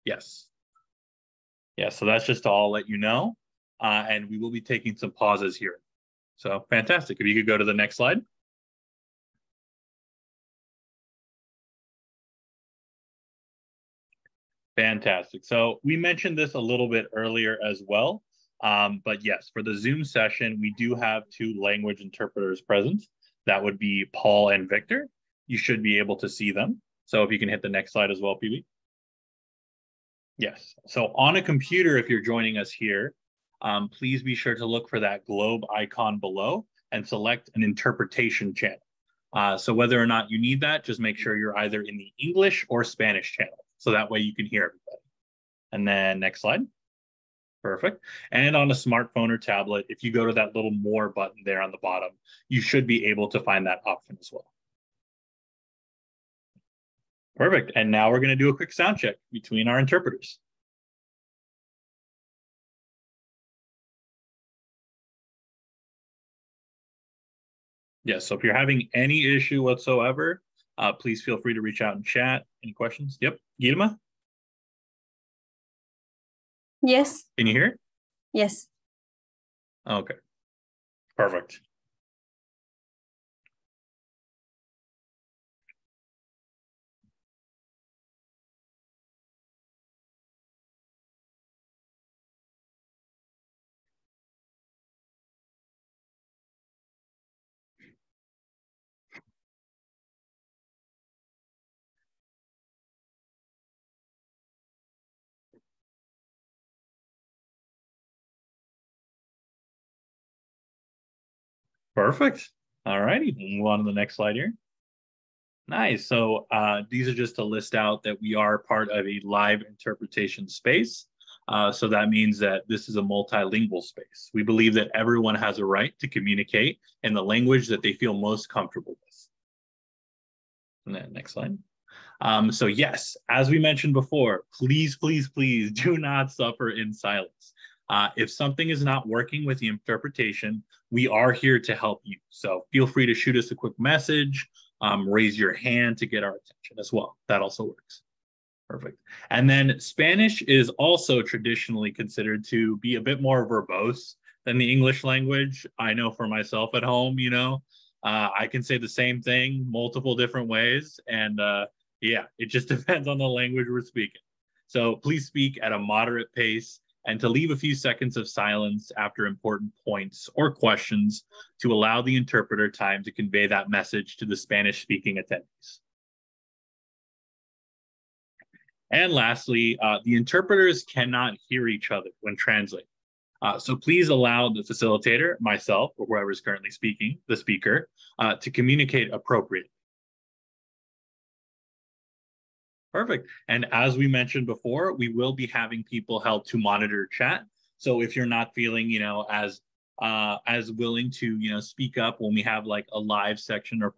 Yes. Yeah, so that's just to all let you know. And we will be taking some pauses here. So fantastic. If you could go to the next slide. Fantastic. So we mentioned this a little bit earlier as well. But yes, for the Zoom session, we do have two language interpreters present. That would be Paul and Victor. You should be able to see them. So if you can hit the next slide as well, PB. Yes. So on a computer, if you're joining us here, please be sure to look for that globe icon below and select an interpretation channel. So whether or not you need that, just make sure you're either in the English or Spanish channel. So that way you can hear everybody. And then next slide. Perfect. And on a smartphone or tablet, if you go to that little more button there on the bottom, you should be able to find that option as well. Perfect. And now we're going to do a quick sound check between our interpreters. Yes, so if you're having any issue whatsoever, please feel free to reach out and chat. Any questions? Yep. Guilma? Yes. Can you hear? Yes. Okay. Perfect. Perfect. All righty. Move on to the next slide here. Nice. So these are just to list out that we are part of a live interpretation space. So that means that this is a multilingual space. We believe that everyone has a right to communicate in the language that they feel most comfortable with. And then next slide. So yes, as we mentioned before, please, please, please do not suffer in silence. If something is not working with the interpretation, we are here to help you. So feel free to shoot us a quick message, raise your hand to get our attention as well. That also works. Perfect. And then Spanish is also traditionally considered to be a bit more verbose than the English language. I know for myself at home, I can say the same thing multiple different ways. And yeah, it just depends on the language we're speaking. So please speak at a moderate pace and to leave a few seconds of silence after important points or questions to allow the interpreter time to convey that message to the Spanish-speaking attendees. And lastly, the interpreters cannot hear each other when translating. So please allow the facilitator, myself, or whoever is currently speaking, the speaker, to communicate appropriately. Perfect. And as we mentioned before, we will be having people help to monitor chat. So if you're not feeling, as willing to, speak up when we have like a live section or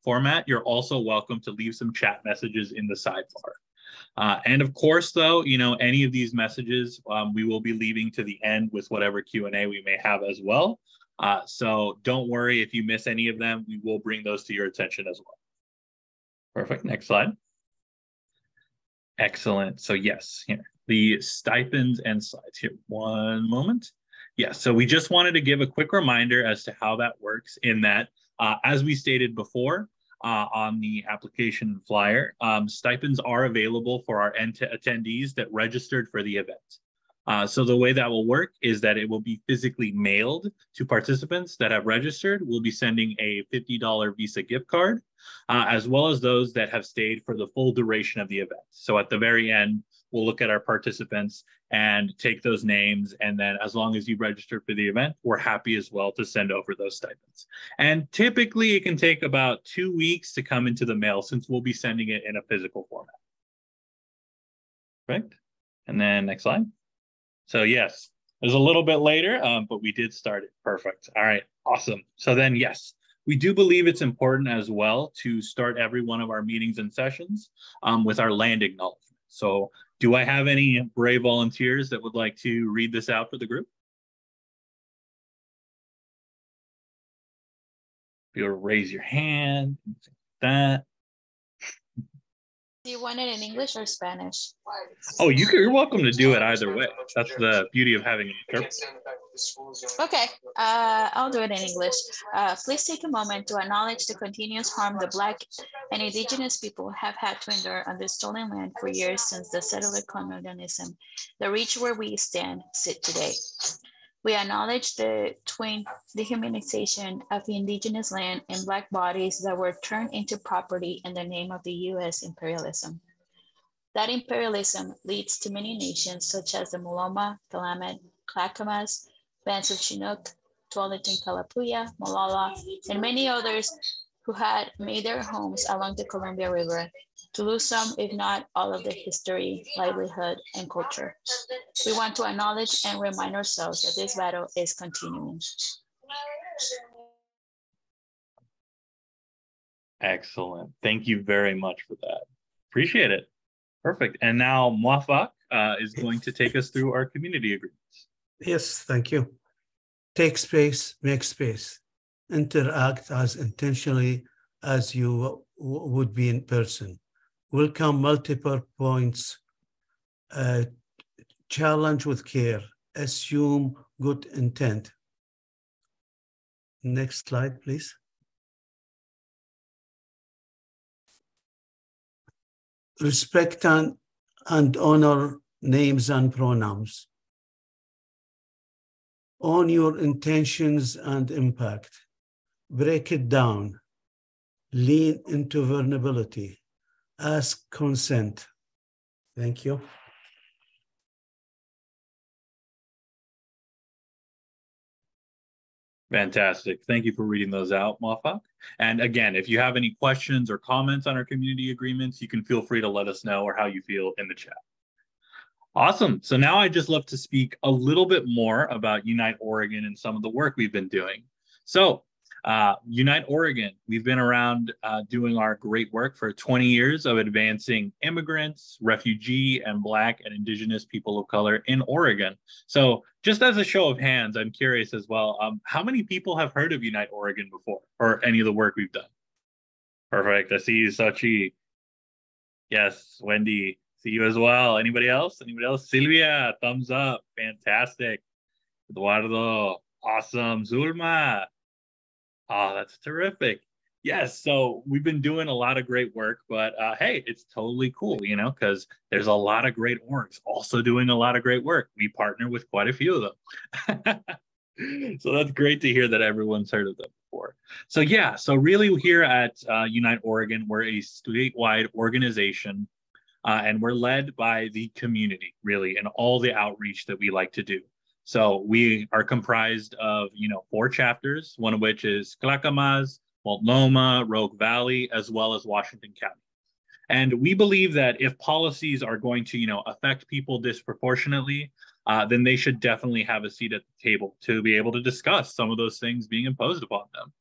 format, you're also welcome to leave some chat messages in the sidebar. And of course, though, any of these messages we will be leaving to the end with whatever Q&A we may have as well. So don't worry if you miss any of them. We will bring those to your attention as well. Perfect. Next slide. Excellent. So yes, here, the stipends and slides here. One moment. Yes, so we just wanted to give a quick reminder as to how that works in that, as we stated before, on the application flyer, stipends are available for our attendees that registered for the event. So the way that will work is that it will be physically mailed to participants that have registered. We'll be sending a $50 Visa gift card, as well as those that have stayed for the full duration of the event. So at the very end, we'll look at our participants and take those names. And then as long as you registered for the event, we're happy as well to send over those stipends. And typically it can take about 2 weeks to come into the mail since we'll be sending it in a physical format. Perfect. And then next slide. So yes, it was a little bit later, but we did start it. Perfect. All right, awesome. So then yes, we do believe it's important as well to start every one of our meetings and sessions with our land acknowledgement. So do I have any brave volunteers that would like to read this out for the group? You'll raise your hand, that. Do you want it in English or Spanish? Oh, you're welcome to do it either way. That's the beauty of having an interpreter. Okay, I'll do it in English. Please take a moment to acknowledge the continuous harm the Black and Indigenous people have had to endure on this stolen land for years since the settler colonialism that reached where we sit today. We acknowledge the twin dehumanization of the indigenous land and Black bodies that were turned into property in the name of the US imperialism. That imperialism leads to many nations such as the Muloma, Willamette, Clackamas, bands of Chinook, Tuolumne Kalapuya, Molalla, and many others who had made their homes along the Columbia River to lose some, if not all, of their history, livelihood, and culture. We want to acknowledge and remind ourselves that this battle is continuing. Excellent. Thank you very much for that. Appreciate it. Perfect. And now Muafak is going to take us through our community agreements. Yes, thank you. Take space, make space. Interact as intentionally as you would be in person. Welcome multiple points. Challenge with care. Assume good intent. Next slide, please. Respect and honor names and pronouns. Own your intentions and impact. Break it down. Lean into vulnerability. Ask consent. Thank you. Fantastic. Thank you for reading those out, Muafak. And again, if you have any questions or comments on our community agreements, you can feel free to let us know or how you feel in the chat. Awesome. So now I'd just love to speak a little bit more about Unite Oregon and some of the work we've been doing. So Unite Oregon, we've been around doing our great work for 20 years of advancing immigrants, refugee, and Black and Indigenous people of color in Oregon. So just as a show of hands, I'm curious as well, how many people have heard of Unite Oregon before or any of the work we've done? Perfect. I see you, Sachi. Yes, Wendy. See you as well. Anybody else? Anybody else? Silvia, thumbs up. Fantastic. Eduardo, awesome. Zulma. Oh, that's terrific. Yes, so we've been doing a lot of great work, but hey, it's totally cool, you know, because there's a lot of great orgs also doing a lot of great work. We partner with quite a few of them. So that's great to hear that everyone's heard of them before. So yeah, so really here at Unite Oregon, we're a statewide organization. And we're led by the community, really, and all the outreach that we like to do. So we are comprised of, 4 chapters, one of which is Clackamas, Multnomah, Rogue Valley, as well as Washington County. And we believe that if policies are going to, affect people disproportionately, then they should definitely have a seat at the table to be able to discuss some of those things being imposed upon them.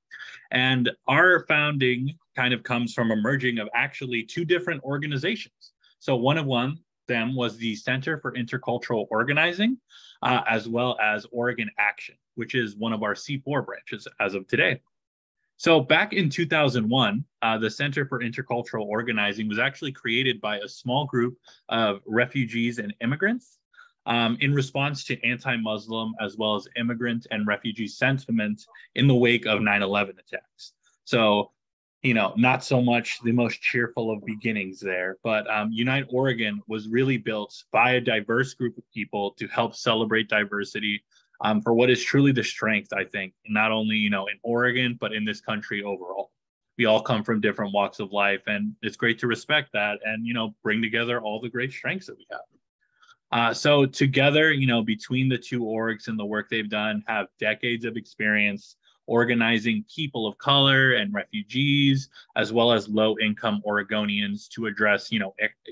And our founding kind of comes from a merging of actually 2 different organizations. So one of them was the Center for Intercultural Organizing, as well as Oregon Action, which is one of our C4 branches as of today. So back in 2001, the Center for Intercultural Organizing was actually created by a small group of refugees and immigrants in response to anti-Muslim as well as immigrant and refugee sentiment in the wake of 9/11 attacks. So not so much the most cheerful of beginnings there, but Unite Oregon was really built by a diverse group of people to help celebrate diversity for what is truly the strength, I think, not only, in Oregon, but in this country overall. We all come from different walks of life, and it's great to respect that and, bring together all the great strengths that we have. So together, between the 2 orgs and the work they've done, have decades of experience organizing people of color and refugees, as well as low-income Oregonians to address,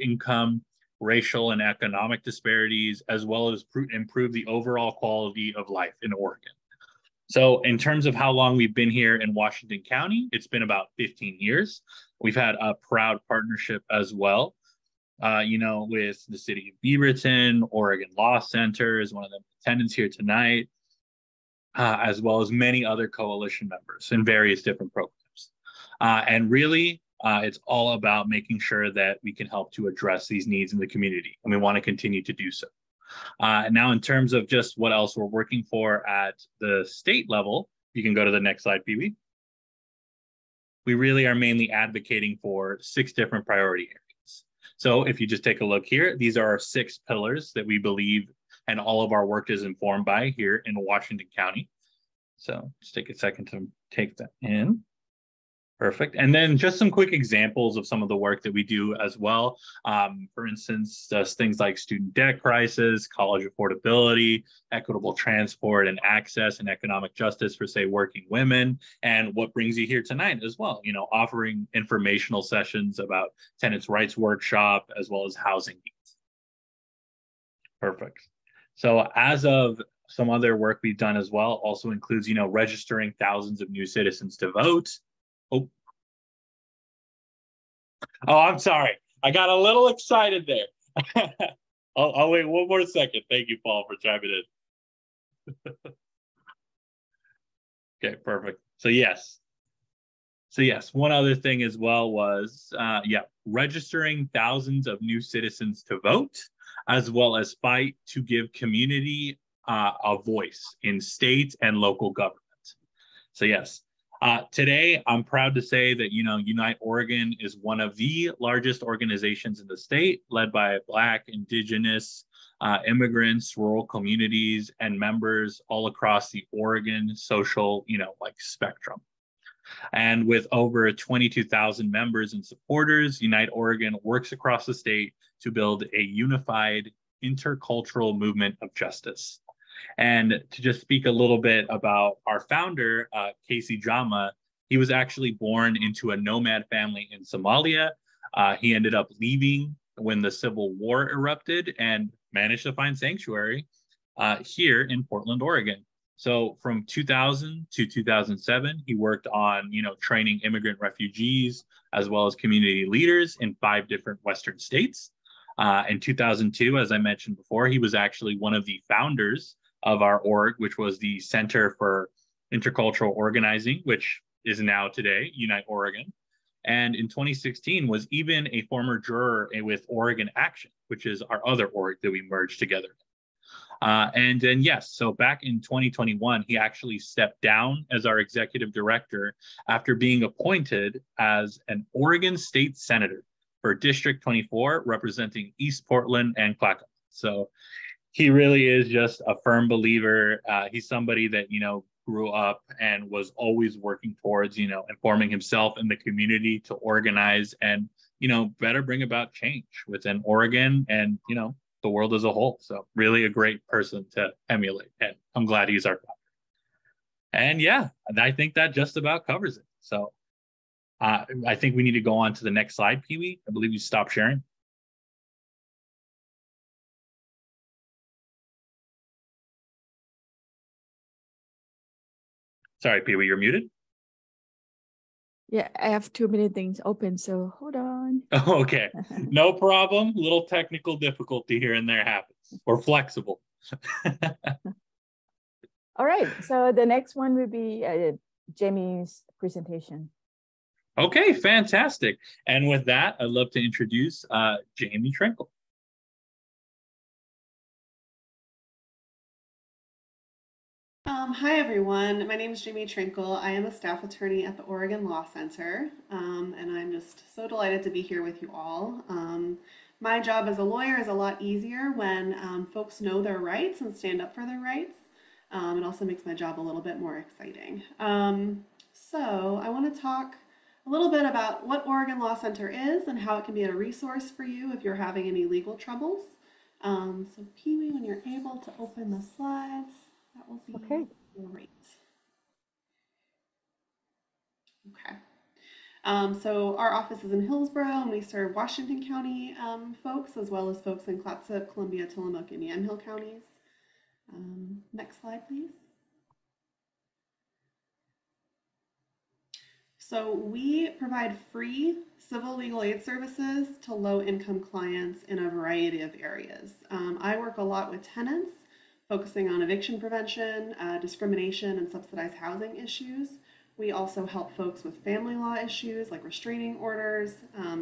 income, racial and economic disparities, as well as improve the overall quality of life in Oregon. So in terms of how long we've been here in Washington County, it's been about 15 years. We've had a proud partnership as well, with the city of Beaverton. Oregon Law Center is one of the tenants here tonight, as well as many other coalition members in various different programs. And really, It's all about making sure that we can help to address these needs in the community, and we want to continue to do so. Now, in terms of just what else we're working for at the state level, you can go to the next slide, Pee-wee. We really are mainly advocating for 6 different priority areas. So if you just take a look here, these are our 6 pillars that we believe and all of our work is informed by here in Washington County. So just take a second to take that in. Perfect. And then just some quick examples of some of the work that we do as well. For instance, just things like student debt crisis, college affordability, equitable transport and access, and economic justice for, say, working women. And what brings you here tonight as well, you know, offering informational sessions about tenants' rights workshop, as well as housing needs. Perfect. So as of some other work we've done as well, also includes, you know, registering thousands of new citizens to vote. Oh, I'm sorry. I got a little excited there. I'll wait one more second. Thank you, Paul, for chiming in. Okay, perfect. So yes, one other thing as well was, registering thousands of new citizens to vote, as well as fight to give community a voice in state and local government. So yes. Today, I'm proud to say that, you know, Unite Oregon is one of the largest organizations in the state, led by Black, Indigenous, immigrants, rural communities, and members all across the Oregon social, you know, like spectrum. And with over 22,000 members and supporters, Unite Oregon works across the state to build a unified intercultural movement of justice. And to just speak a little bit about our founder, Casey Jama, he was actually born into a nomad family in Somalia. He ended up leaving when the Civil War erupted and managed to find sanctuary here in Portland, Oregon. So from 2000 to 2007, he worked on, you know, training immigrant refugees as well as community leaders in 5 different Western states. In 2002, as I mentioned before, he was actually one of the founders of our org, which was the Center for Intercultural Organizing, which is now today Unite Oregon. And in 2016 was even a former juror with Oregon Action, which is our other org that we merged together. And then, yes, so back in 2021, he actually stepped down as our executive director after being appointed as an Oregon State Senator for District 24, representing East Portland and Clackamas. So he really is just a firm believer. He's somebody that, you know, grew up and was always working towards, you know, informing himself and the community to organize and, you know, better bring about change within Oregon and, you know, the world as a whole. So really a great person to emulate. And I'm glad he's our founder. And yeah, I think that just about covers it. So I think we need to go on to the next slide, Pee-wee. I believe you stopped sharing. Sorry, Pee-wee, you're muted. Yeah, I have too many things open, so hold on. Oh, okay, no problem. Little technical difficulty here and there happens. We're flexible. All right, so the next one would be Jamie's presentation. Okay, fantastic. And with that, I'd love to introduce Jamie Trinkle. Hi, everyone. My name is Jamie Trinkle. I am a staff attorney at the Oregon Law Center, and I'm just so delighted to be here with you all. My job as a lawyer is a lot easier when folks know their rights and stand up for their rights. It also makes my job a little bit more exciting. So I want to talk a little bit about what Oregon Law Center is and how it can be a resource for you if you're having any legal troubles. So Pee-wee, when you're able to open the slides, that will be okay. Great. Okay. So our office is in Hillsborough, and we serve Washington County folks, as well as folks in Clatsop, Columbia, Tillamook, and Yamhill counties. Next slide, please. So we provide free civil legal aid services to low-income clients in a variety of areas. I work a lot with tenants, focusing on eviction prevention, discrimination, and subsidized housing issues. We also help folks with family law issues like restraining orders,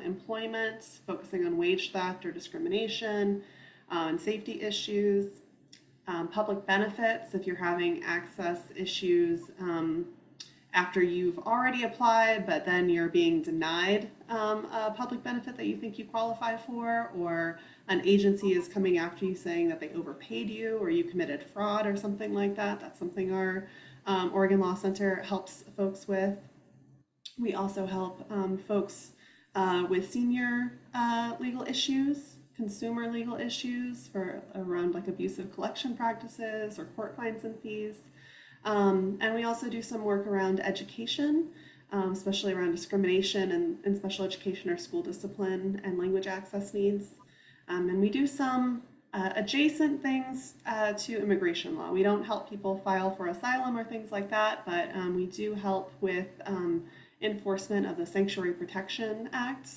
employment, focusing on wage theft or discrimination, and safety issues, public benefits if you're having access issues after you've already applied, but then you're being denied a public benefit that you think you qualify for, or an agency is coming after you saying that they overpaid you or you committed fraud or something like that. That's something our Oregon Law Center helps folks with. We also help folks with senior legal issues, consumer legal issues for around like abusive collection practices or court fines and fees. And we also do some work around education, especially around discrimination and special education or school discipline and language access needs. And we do some adjacent things to immigration law. We don't help people file for asylum or things like that, but we do help with enforcement of the Sanctuary Protection Act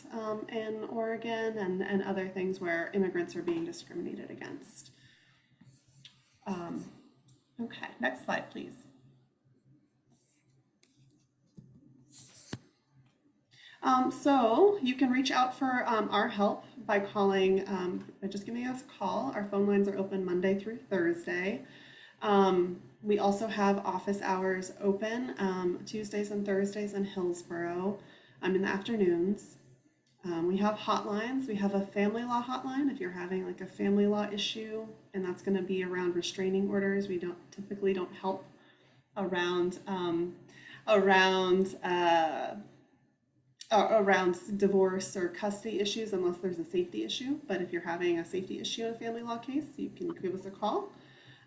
in Oregon and other things where immigrants are being discriminated against. Okay, next slide, please. So you can reach out for our help by calling, by just giving us a call. Our phone lines are open Monday through Thursday. We also have office hours open Tuesdays and Thursdays in Hillsborough in the afternoons. We have hotlines. We have a family law hotline if you're having like a family law issue, and that's going to be around restraining orders. We typically don't help around divorce or custody issues unless there's a safety issue. But if you're having a safety issue in a family law case, you can give us a call.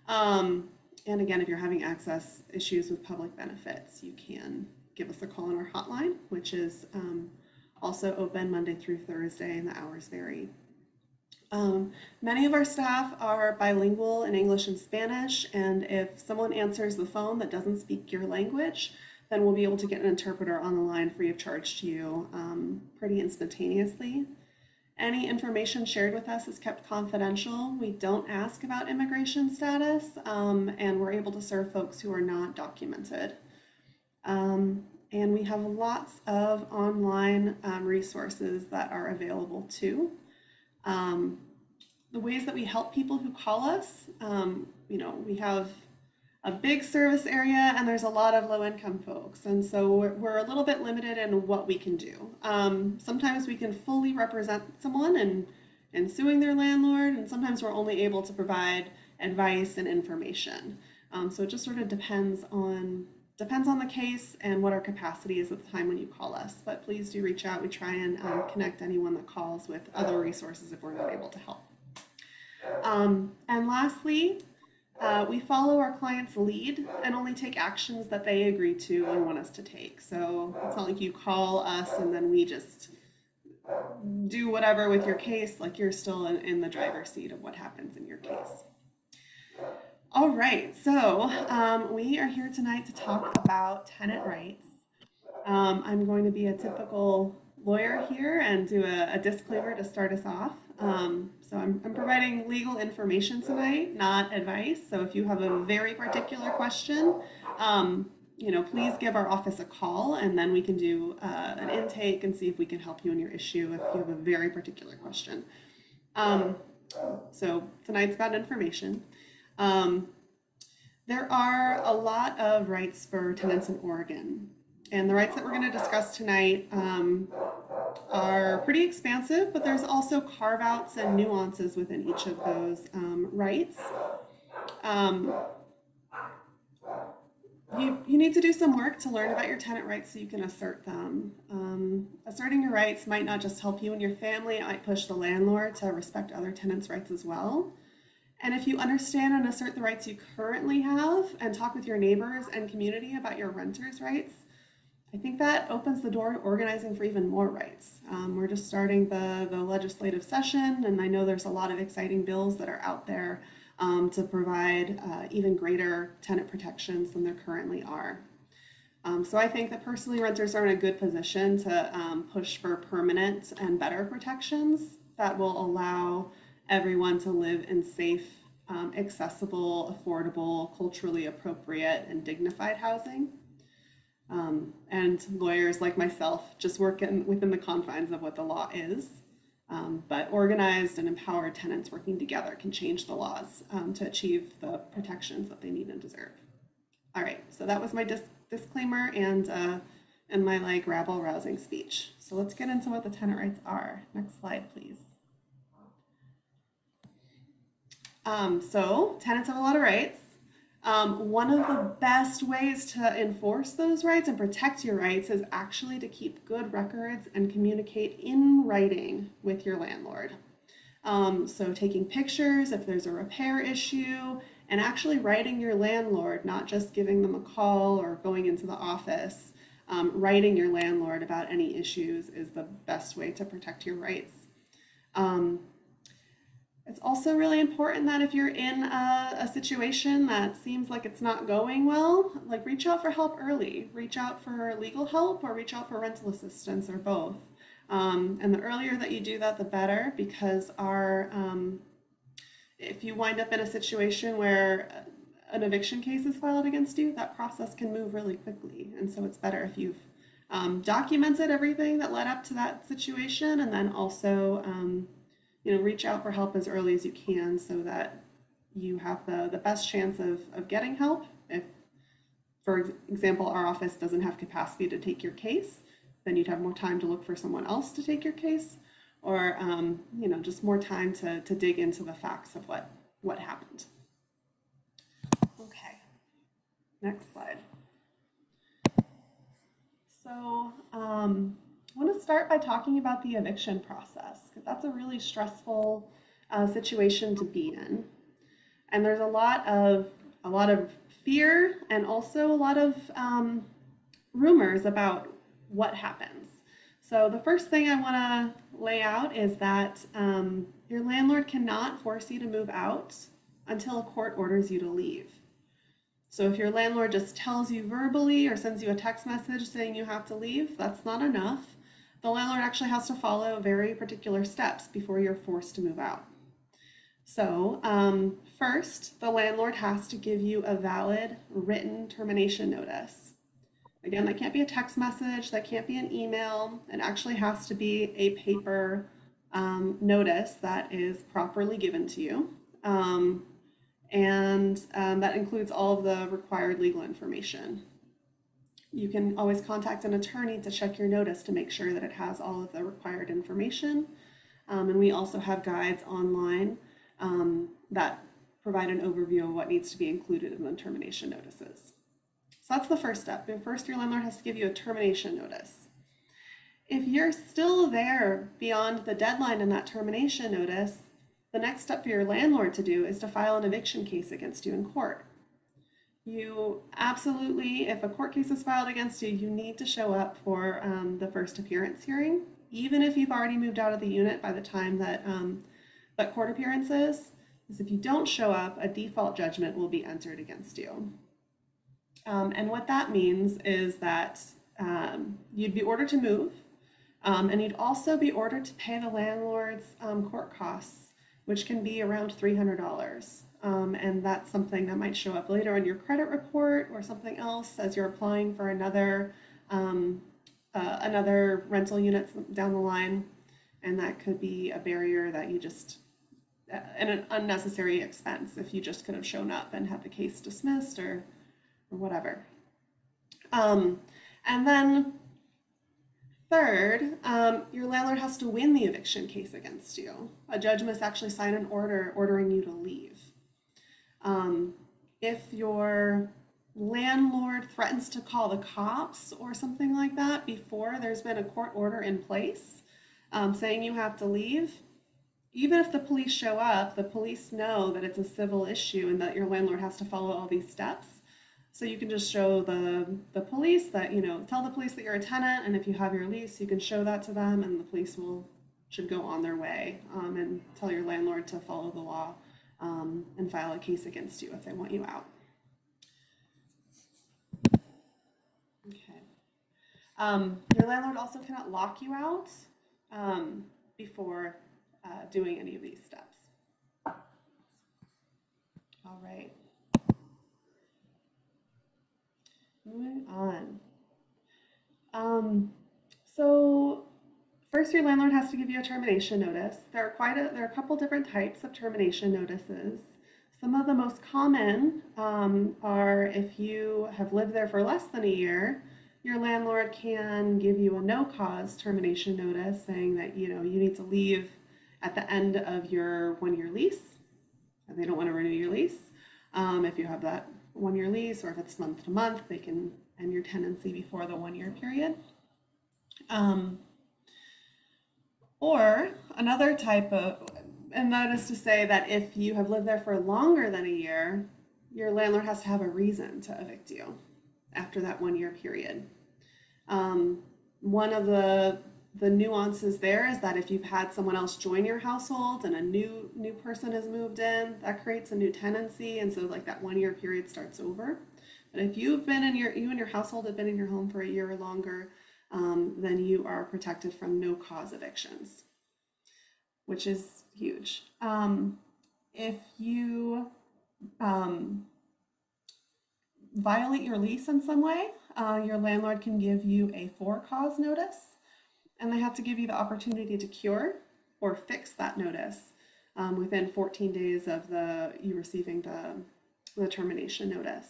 And again, if you're having access issues with public benefits, you can give us a call on our hotline, which is also open Monday through Thursday, and the hours vary. Many of our staff are bilingual in English and Spanish, and if someone answers the phone that doesn't speak your language, then we'll be able to get an interpreter on the line free of charge to you pretty instantaneously. Any information shared with us is kept confidential. We don't ask about immigration status, and we're able to serve folks who are not documented. And we have lots of online resources that are available too. The ways that we help people who call us, we have a big service area and there's a lot of low-income folks. And so we're a little bit limited in what we can do. Sometimes we can fully represent someone in suing their landlord, and sometimes we're only able to provide advice and information. So it just sort of depends on the case and what our capacity is at the time when you call us. But please do reach out. We try and connect anyone that calls with other resources if we're not able to help. And lastly, we follow our client's lead and only take actions that they agree to and want us to take. So it's not like you call us and then we just do whatever with your case, like you're still in the driver's seat of what happens in your case. All right, so we are here tonight to talk about tenant rights. I'm going to be a typical lawyer here and do a disclaimer to start us off. So I'm providing legal information tonight, not advice. So if you have a very particular question, please give our office a call, and then we can do an intake and see if we can help you in your issue if you have a very particular question. So tonight's about information. There are a lot of rights for tenants in Oregon, and the rights that we're going to discuss tonight are pretty expansive, but there's also carve-outs and nuances within each of those rights. You need to do some work to learn about your tenant rights so you can assert them. Asserting your rights might not just help you and your family, it might push the landlord to respect other tenants' rights as well. And if you understand and assert the rights you currently have and talk with your neighbors and community about your renters' rights, I think that opens the door to organizing for even more rights. We're just starting the legislative session, and I know there's a lot of exciting bills that are out there to provide even greater tenant protections than there currently are. So I think that personally renters are in a good position to push for permanent and better protections that will allow everyone to live in safe, accessible, affordable, culturally appropriate, and dignified housing. And lawyers like myself just work within the confines of what the law is. But organized and empowered tenants working together can change the laws to achieve the protections that they need and deserve. All right, so that was my disclaimer and my like rabble-rousing speech. So let's get into what the tenant rights are. Next slide, please. So tenants have a lot of rights. One of the best ways to enforce those rights and protect your rights is actually to keep good records and communicate in writing with your landlord. So taking pictures if there's a repair issue, and actually writing your landlord, not just giving them a call or going into the office. Writing your landlord about any issues is the best way to protect your rights. It's also really important that if you're in a situation that seems like it's not going well, like reach out for help early. Reach out for legal help or reach out for rental assistance or both. And the earlier that you do that, the better, because if you wind up in a situation where an eviction case is filed against you, that process can move really quickly. And so it's better if you've documented everything that led up to that situation, and then also reach out for help as early as you can so that you have the best chance of getting help. If, for example, our office doesn't have capacity to take your case, then you'd have more time to look for someone else to take your case, or just more time to dig into the facts of what happened. Okay, next slide. So I want to start by talking about the eviction process, because that's a really stressful situation to be in. And there's a lot of fear and also a lot of rumors about what happens. So the first thing I want to lay out is that your landlord cannot force you to move out until a court orders you to leave. So if your landlord just tells you verbally or sends you a text message saying you have to leave, that's not enough. The landlord actually has to follow very particular steps before you're forced to move out. So first, the landlord has to give you a valid written termination notice. Again, that can't be a text message, that can't be an email. It actually has to be a paper notice that is properly given to you. And that includes all of the required legal information. You can always contact an attorney to check your notice to make sure that it has all of the required information. And we also have guides online that provide an overview of what needs to be included in the termination notices. So that's the first step. First, your landlord has to give you a termination notice. If you're still there beyond the deadline in that termination notice, the next step for your landlord to do is to file an eviction case against you in court. You absolutely, if a court case is filed against you, you need to show up for the first appearance hearing, even if you've already moved out of the unit by the time that that court appearance is. Because if you don't show up, a default judgment will be entered against you. And what that means is that you'd be ordered to move, and you'd also be ordered to pay the landlord's court costs, which can be around $300. And that's something that might show up later on your credit report or something else as you're applying for another rental unit down the line. And that could be a barrier that you just, and an unnecessary expense if you just could have shown up and had the case dismissed or whatever. And then third, your landlord has to win the eviction case against you. A judge must actually sign an order ordering you to leave. If your landlord threatens to call the cops or something like that before there's been a court order in place saying you have to leave, even if the police show up, the police know that it's a civil issue and that your landlord has to follow all these steps. So you can just show the police that, tell the police that you're a tenant, and if you have your lease, you can show that to them, and the police should go on their way and tell your landlord to follow the law and file a case against you if they want you out. Okay. Your landlord also cannot lock you out before doing any of these steps. All right. Moving on. first, your landlord has to give you a termination notice. There are a couple different types of termination notices. Some of the most common are if you have lived there for less than a year, your landlord can give you a no-cause termination notice saying that you need to leave at the end of your one-year lease, and they don't want to renew your lease. If you have that one-year lease, or if it's month to month, they can end your tenancy before the one-year period. Or another type of, and that is to say that if you have lived there for longer than a year, your landlord has to have a reason to evict you after that one-year period. One of the nuances there is that if you've had someone else join your household and a new person has moved in, that creates a new tenancy, and so like that one-year period starts over. But if you and your household have been in your home for a year or longer, then you are protected from no-cause evictions, which is huge. If you violate your lease in some way, your landlord can give you a for-cause notice, and they have to give you the opportunity to cure or fix that notice within 14 days of you receiving the termination notice.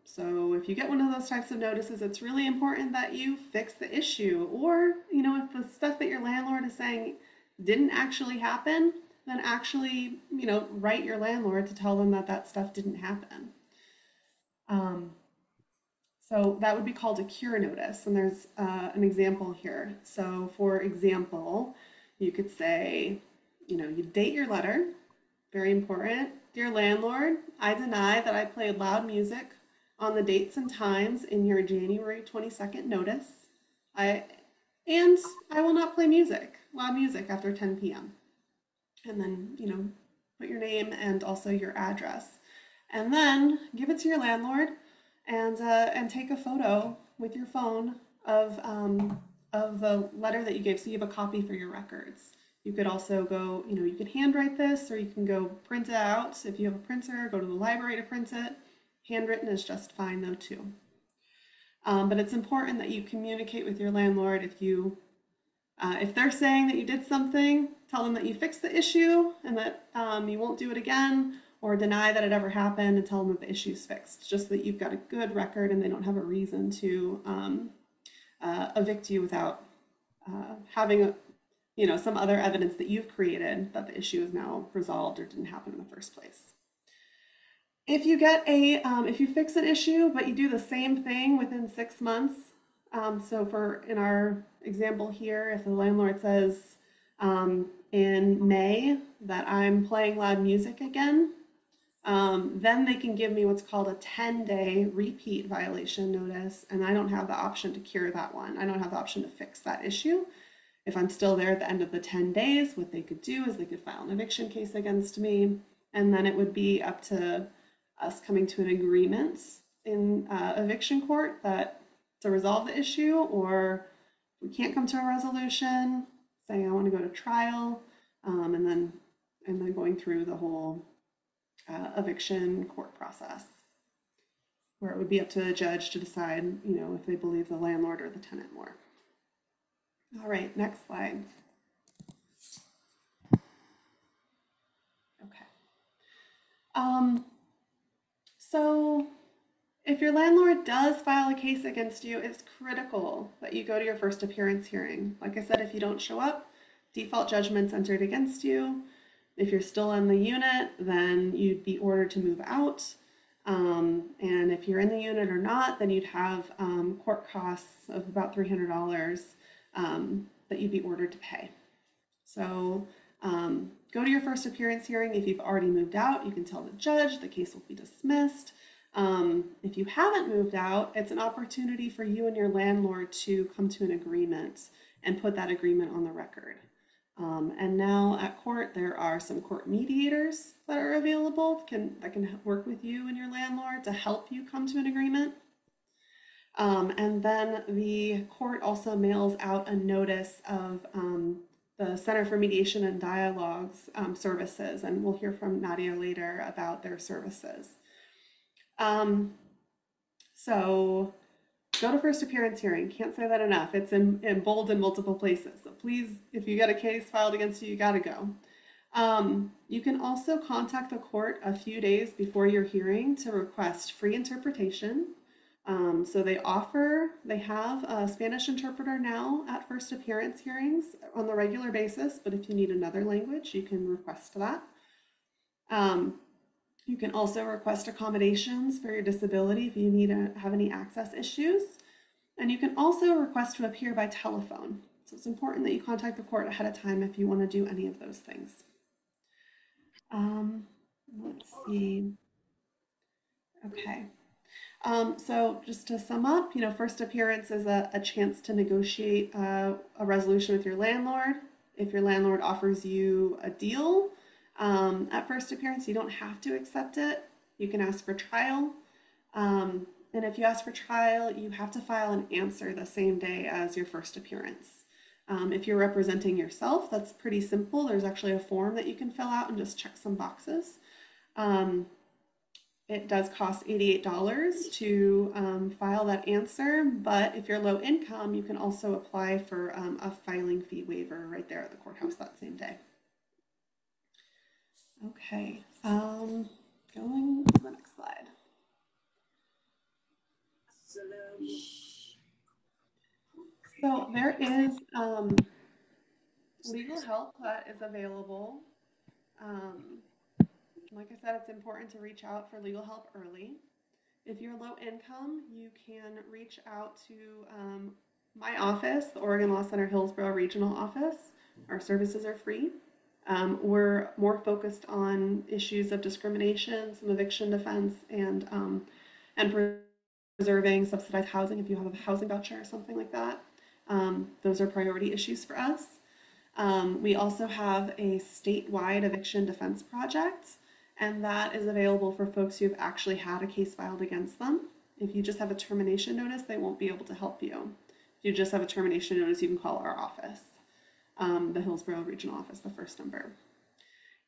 So if you get one of those types of notices, it's really important that you fix the issue, or if the stuff that your landlord is saying didn't actually happen, then actually write your landlord to tell them that stuff didn't happen. So that would be called a cure notice, and there's an example here. So for example, you could say, you date your letter, very important. Dear landlord, I deny that I played loud music on the dates and times in your January 22nd notice. I will not play loud music after 10 p.m. And then, put your name and also your address. And then give it to your landlord and take a photo with your phone of the letter that you gave, so you have a copy for your records. You could also go, you could handwrite this, or you can go print it out. If you have a printer, go to the library to print it. Handwritten is just fine though too. But it's important that you communicate with your landlord. If they're saying that you did something, tell them that you fixed the issue and that you won't do it again, or deny that it ever happened and tell them that the issue's fixed, just so that you've got a good record and they don't have a reason to evict you without having some other evidence that you've created that the issue is now resolved or didn't happen in the first place. If you get if you fix an issue, but you do the same thing within 6 months, so in our example here, if the landlord says in May that I'm playing loud music again, then they can give me what's called a 10-day repeat violation notice, and I don't have the option to cure that one. I don't have the option to fix that issue. If I'm still there at the end of the 10 days, what they could do is they could file an eviction case against me, and then it would be up to us coming to an agreement in eviction court to resolve the issue, or if we can't come to a resolution, saying I want to go to trial, and then going through the whole eviction court process, where it would be up to the judge to decide, if they believe the landlord or the tenant more. All right, next slide. Okay. So if your landlord does file a case against you, it's critical that you go to your first appearance hearing. Like I said, if you don't show up, default judgment's entered against you. If you're still in the unit, then you'd be ordered to move out. And if you're in the unit or not, then you'd have court costs of about $300 that you'd be ordered to pay. So go to your first appearance hearing. If you've already moved out, you can tell the judge the case will be dismissed. If you haven't moved out, it's an opportunity for you and your landlord to come to an agreement and put that agreement on the record. And now at court, there are some court mediators that are available that can work with you and your landlord to help you come to an agreement. And then the court also mails out a notice of the Center for Mediation and Dialogues services, and we'll hear from Nadia later about their services. So go to first appearance hearing. Can't say that enough. It's in bold in multiple places. So please, if you get a case filed against you, you got to go. You can also contact the court a few days before your hearing to request free interpretation. So they have a Spanish interpreter now at first appearance hearings on the regular basis, but if you need another language, you can request that. You can also request accommodations for your disability if you have any access issues. And you can also request to appear by telephone. So it's important that you contact the court ahead of time if you want to do any of those things. Let's see. Okay. So just to sum up, first appearance is a chance to negotiate a resolution with your landlord. If your landlord offers you a deal at first appearance, you don't have to accept it. You can ask for trial. And if you ask for trial, you have to file an answer the same day as your first appearance. If you're representing yourself, that's pretty simple. There's actually a form that you can fill out and just check some boxes. It does cost $88 to file that answer, but if you're low income, you can also apply for a filing fee waiver right there at the courthouse that same day. Okay, going to the next slide. So there is legal help that is available. Like I said, it's important to reach out for legal help early. If you're low income, you can reach out to my office, the Oregon Law Center Hillsborough Regional Office. Our services are free. We're more focused on issues of discrimination, some eviction defense, and preserving subsidized housing if you have a housing voucher or something like that. Those are priority issues for us. We also have a statewide eviction defense project, and that is available for folks who've actually had a case filed against them. If you just have a termination notice, they won't be able to help you. If you just have a termination notice, you can call our office, the Hillsborough Regional Office, the first number.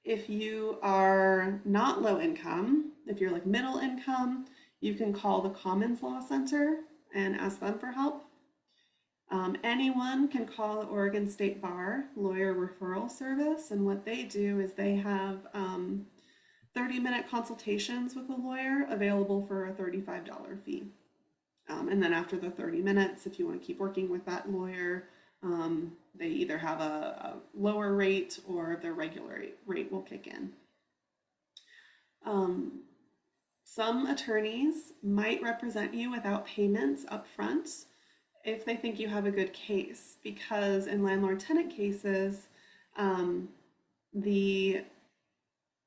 If you are not low income, if you're like middle income, you can call the Commons Law Center and ask them for help. Anyone can call the Oregon State Bar Lawyer Referral Service, and what they do is they have 30-minute consultations with a lawyer available for a $35 fee. And then after the 30 minutes, if you want to keep working with that lawyer, they either have a lower rate or their regular rate will kick in. Some attorneys might represent you without payments up front if they think you have a good case, because in landlord-tenant cases,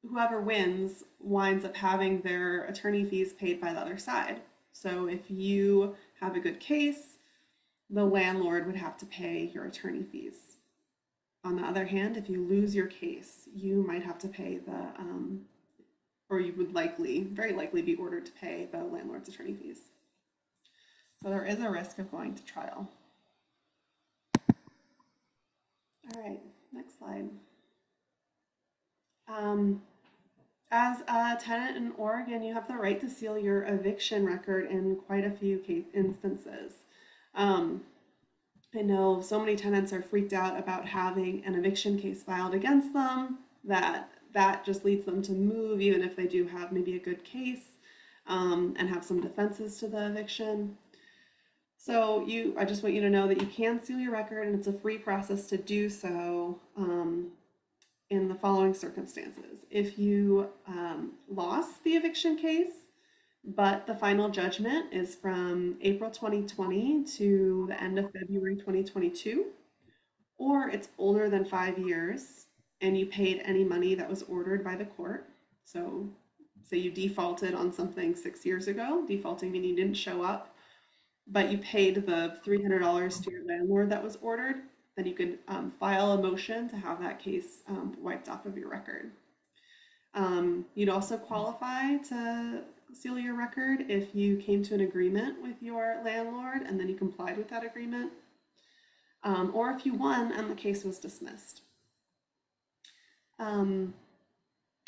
whoever wins winds up having their attorney fees paid by the other side. So if you have a good case, the landlord would have to pay your attorney fees. On the other hand, if you lose your case, you might have to pay or you would very likely be ordered to pay the landlord's attorney fees. So there is a risk of going to trial. All right, next slide. As a tenant in Oregon, you have the right to seal your eviction record in quite a few instances. I know so many tenants are freaked out about having an eviction case filed against them that just leads them to move, even if they do have maybe a good case and have some defenses to the eviction. So I just want you to know that you can seal your record, and it's a free process to do so in the following circumstances. If you lost the eviction case, but the final judgment is from April 2020 to the end of February 2022, or it's older than 5 years and you paid any money that was ordered by the court. So say you defaulted on something 6 years ago, defaulting meaning you didn't show up, but you paid the $300 to your landlord that was ordered, then you could file a motion to have that case wiped off of your record. You'd also qualify to seal your record if you came to an agreement with your landlord and then you complied with that agreement, or if you won and the case was dismissed.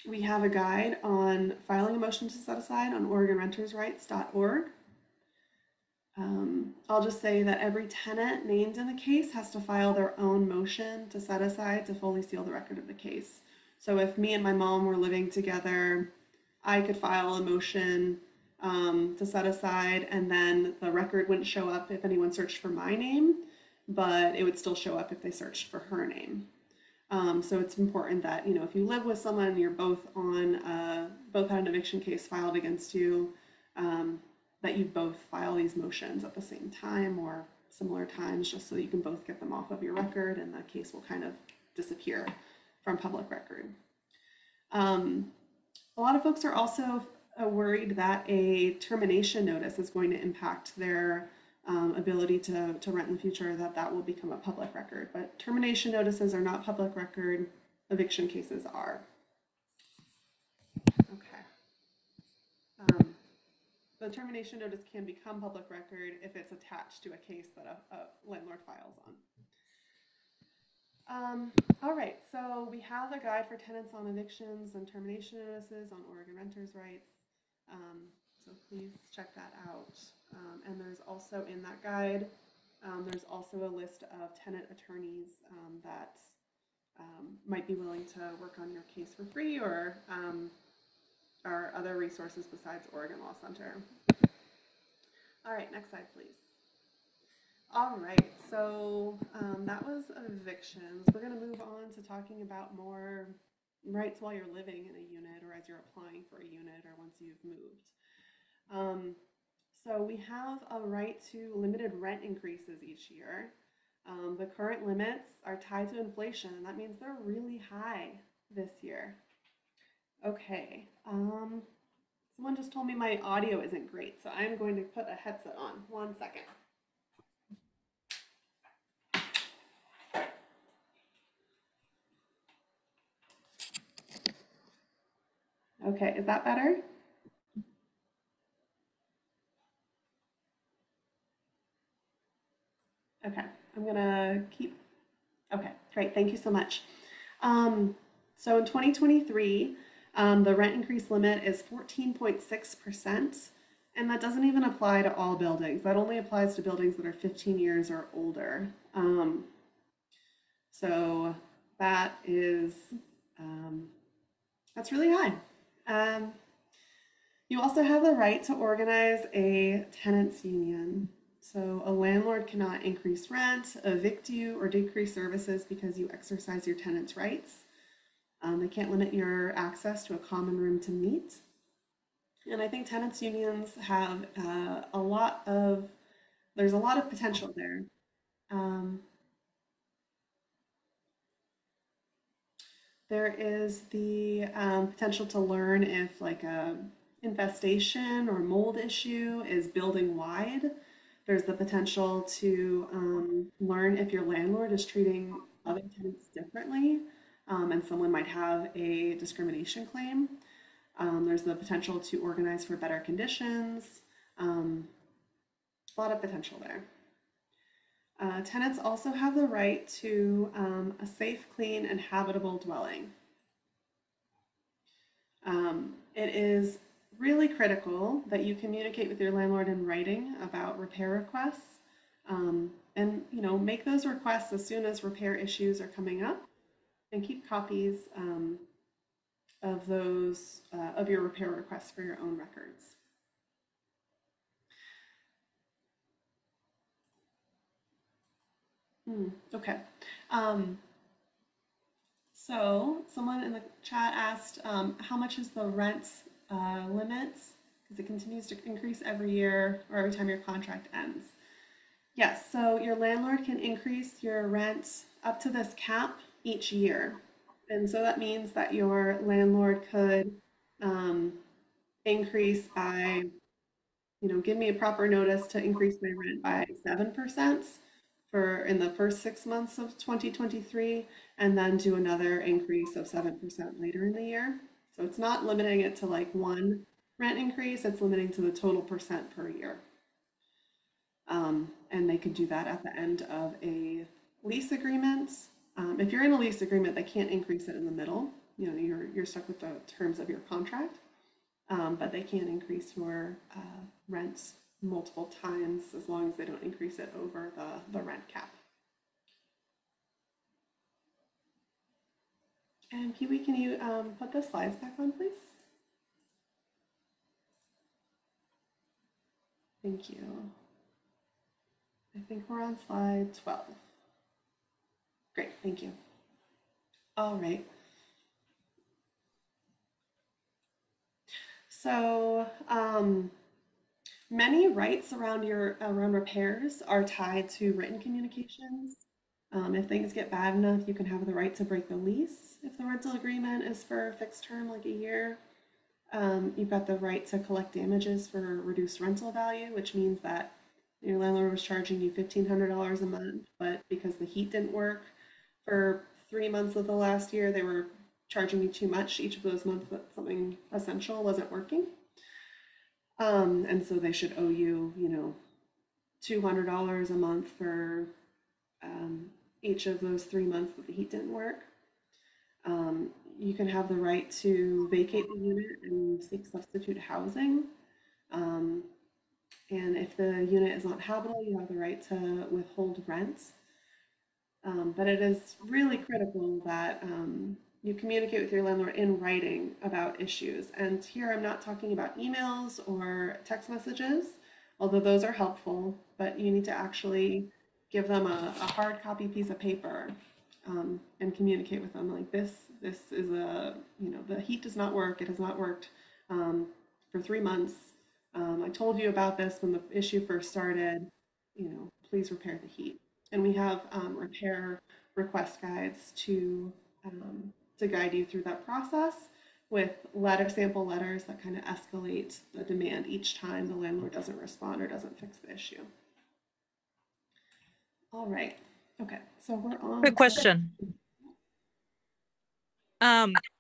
We have a guide on filing a motion to set aside on OregonRentersRights.org. I'll just say that every tenant named in the case has to file their own motion to set aside to fully seal the record of the case. So if me and my mom were living together, I could file a motion to set aside, and then the record wouldn't show up if anyone searched for my name, but it would still show up if they searched for her name. So it's important that, you know, if you live with someone, you're both on, both had an eviction case filed against you, that you both file these motions at the same time or similar times, just so you can both get them off of your record and the case will kind of disappear from public record. A lot of folks are also worried that a termination notice is going to impact their ability to rent in the future, that will become a public record. But termination notices are not public record, eviction cases are. Okay. The termination notice can become public record if it's attached to a case that a landlord files on. All right, so we have a guide for tenants on evictions and termination notices on Oregon renters' rights. So please check that out. And there's also in that guide, there's also a list of tenant attorneys that might be willing to work on your case for free, or other resources besides Oregon Law Center. All right, next slide, please. All right, so that was evictions. We're going to move on to talking about more rights while you're living in a unit, or as you're applying for a unit, or once you've moved. So we have a right to limited rent increases each year. The current limits are tied to inflation, and that means they're really high this year. Okay, someone just told me my audio isn't great, so I'm going to put a headset on. 1 second. Okay, is that better? Okay, I'm gonna keep, okay, great, thank you so much. So in 2023, the rent increase limit is 14.6%, and that doesn't even apply to all buildings. That only applies to buildings that are 15 years or older. So that is, that's really high. You also have the right to organize a tenants union. So a landlord cannot increase rent, evict you, or decrease services because you exercise your tenants' rights. They can't limit your access to a common room to meet. And I think tenants unions have there's a lot of potential there. There is the potential to learn if like a infestation or mold issue is building wide. There's the potential to learn if your landlord is treating other tenants differently, and someone might have a discrimination claim. There's the potential to organize for better conditions. A lot of potential there. Tenants also have the right to a safe, clean, and habitable dwelling. It is really critical that you communicate with your landlord in writing about repair requests, and make those requests as soon as repair issues are coming up, and keep copies of those of your repair requests for your own records. Okay. So someone in the chat asked, how much is the rent limit? Because it continues to increase every year or every time your contract ends. Yes, so your landlord can increase your rent up to this cap each year. And so that means that your landlord could increase by, give me a proper notice to increase my rent by 7% in the first 6 months of 2023, and then do another increase of 7% later in the year. So it's not limiting it to like one rent increase, it's limiting to the total percent per year. And they could do that at the end of a lease agreement. If you're in a lease agreement, they can't increase it in the middle. You're stuck with the terms of your contract, but they can increase your rents multiple times as long as they don't increase it over the rent cap. And QyA, can you put the slides back on, please? Thank you. I think we're on slide 12. Great, thank you. All right. So many rights around repairs are tied to written communications. If things get bad enough, you can have the right to break the lease. If the rental agreement is for a fixed term, like a year, you've got the right to collect damages for reduced rental value, which means that your landlord was charging you $1,500 a month, but because the heat didn't work for 3 months of the last year, they were charging you too much each of those months that something essential wasn't working. And so they should owe you, $200 a month for each of those 3 months that the heat didn't work. You can have the right to vacate the unit and seek substitute housing. And if the unit is not habitable, you have the right to withhold rent. But it is really critical that you communicate with your landlord in writing about issues. And here I'm not talking about emails or text messages, although those are helpful, but you need to actually give them a hard copy piece of paper and communicate with them like this is the heat does not work. It has not worked for 3 months. I told you about this when the issue first started, please repair the heat. And we have repair request guides to guide you through that process with sample letters that kind of escalate the demand each time the landlord doesn't respond or doesn't fix the issue. All right. Okay. So we're on. Quick question.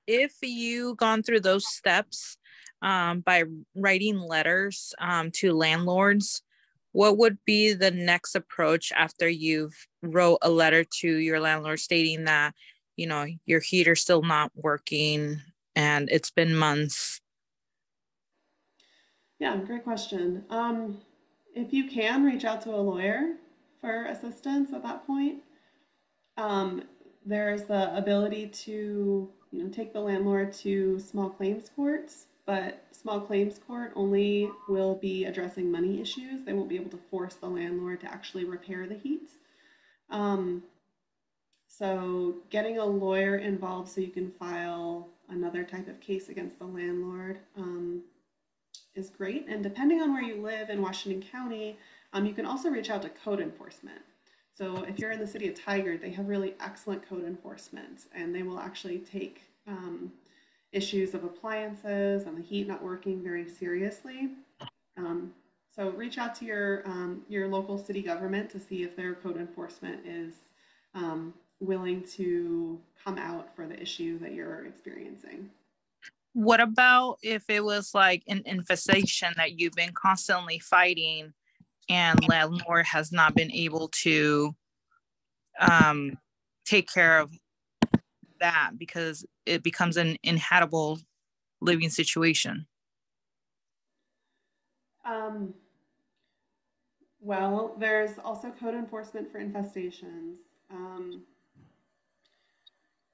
If you gone through those steps by writing letters to landlords, what would be the next approach after you've wrote a letter to your landlord stating that, your heater's still not working and it's been months? Yeah, great question. If you can, reach out to a lawyer for assistance at that point. There's the ability to, take the landlord to small claims courts, but small claims court only will be addressing money issues. They won't be able to force the landlord to actually repair the heat. So getting a lawyer involved so you can file another type of case against the landlord is great. And depending on where you live in Washington County, you can also reach out to code enforcement. So if you're in the city of Tigard, they have really excellent code enforcement, and they will actually take issues of appliances and the heat not working very seriously. So reach out to your local city government to see if their code enforcement is willing to come out for the issue that you're experiencing. What about if it was like an infestation that you've been constantly fighting and landlord has not been able to take care of that because it becomes an inhabitable living situation? Well, there's also code enforcement for infestations.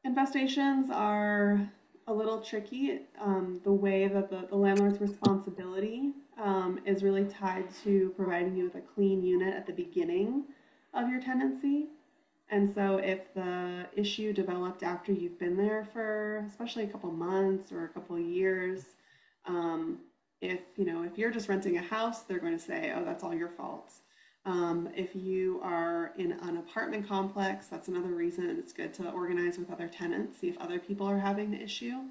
Infestations are a little tricky. The way that the landlord's responsibility is really tied to providing you with a clean unit at the beginning of your tenancy. And so if the issue developed after you've been there for especially a couple months or a couple of years, if you're just renting a house, they're going to say, oh, that's all your fault. If you are in an apartment complex, that's another reason it's good to organize with other tenants, see if other people are having the issue,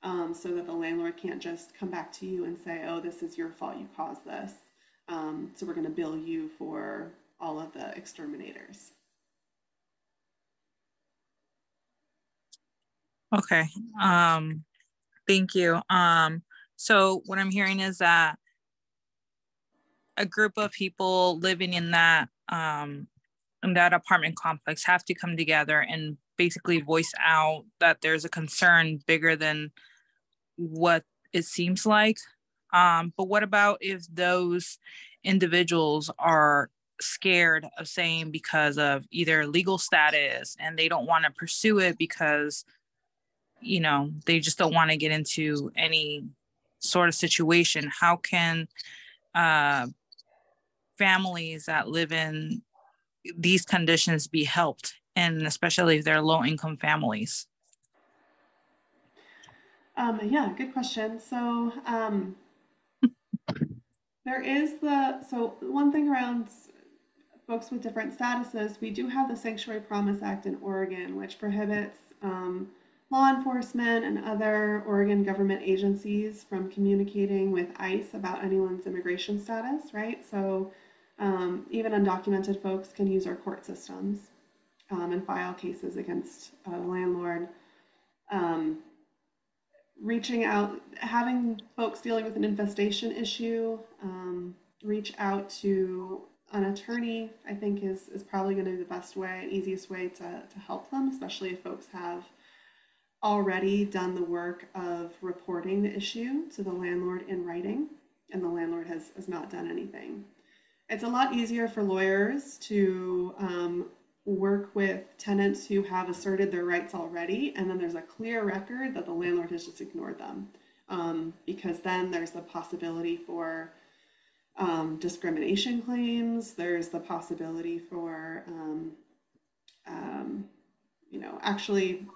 so that the landlord can't just come back to you and say, oh, this is your fault, you caused this. So we're going to bill you for all of the exterminators. Okay. Thank you. So what I'm hearing is that a group of people living in that apartment complex have to come together and basically voice out that there's a concern bigger than what it seems like. But what about if those individuals are scared of saying because of either legal status and they don't want to pursue it because, you know, they just don't want to get into any sort of situation. How can families that live in these conditions be helped, and especially if they're low-income families? Yeah, good question. So there is one thing around folks with different statuses, we do have the Sanctuary Promise Act in Oregon, which prohibits law enforcement and other Oregon government agencies from communicating with ICE about anyone's immigration status, right? So even undocumented folks can use our court systems and file cases against a landlord. Reaching out, having folks dealing with an infestation issue, reach out to an attorney, I think is probably going to be the best way and easiest way to help them, especially if folks have already done the work of reporting the issue to the landlord in writing and the landlord has not done anything. It's a lot easier for lawyers to work with tenants who have asserted their rights already, and then there's a clear record that the landlord has just ignored them, because then there's the possibility for discrimination claims. There's the possibility for, you know, actually,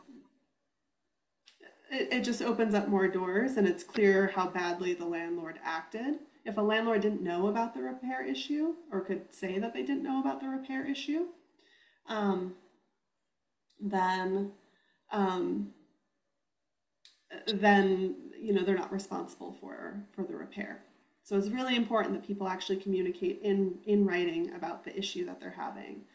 it just opens up more doors, and it's clear how badly the landlord acted. If a landlord didn't know about the repair issue, or could say that they didn't know about the repair issue, then you know, they're not responsible for the repair. So it's really important that people actually communicate in writing about the issue that they're having.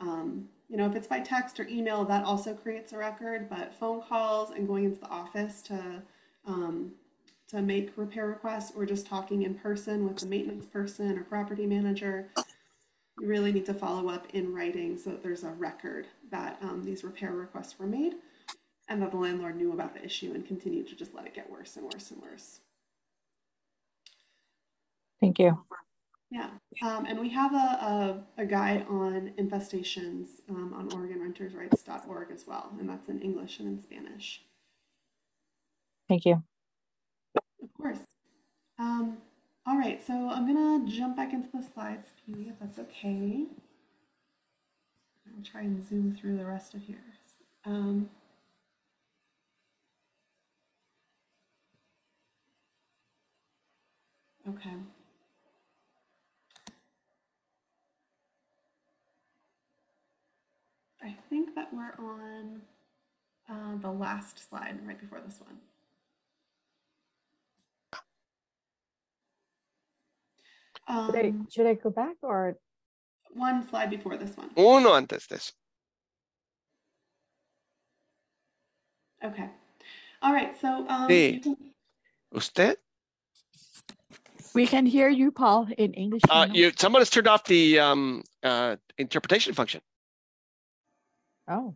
You know, if it's by text or email, that also creates a record, but phone calls and going into the office to make repair requests, or just talking in person with the maintenance person or property manager, you really need to follow up in writing so that there's a record that these repair requests were made and that the landlord knew about the issue and continued to just let it get worse and worse and worse. Thank you. Yeah, and we have a guide on infestations on OregonRentersRights.org as well, and that's in English and in Spanish. Thank you. Of course. All right, so I'm gonna jump back into the slides, Peely, if that's okay. I'll try and zoom through the rest of yours. Okay. I think that we're on the last slide right before this one. Should I go back or? One slide before this one. Uno antes de eso. Okay. All right. So Sí. ¿Usted? We can hear you, Paul, in English. Somebody's turned off the interpretation function. Oh.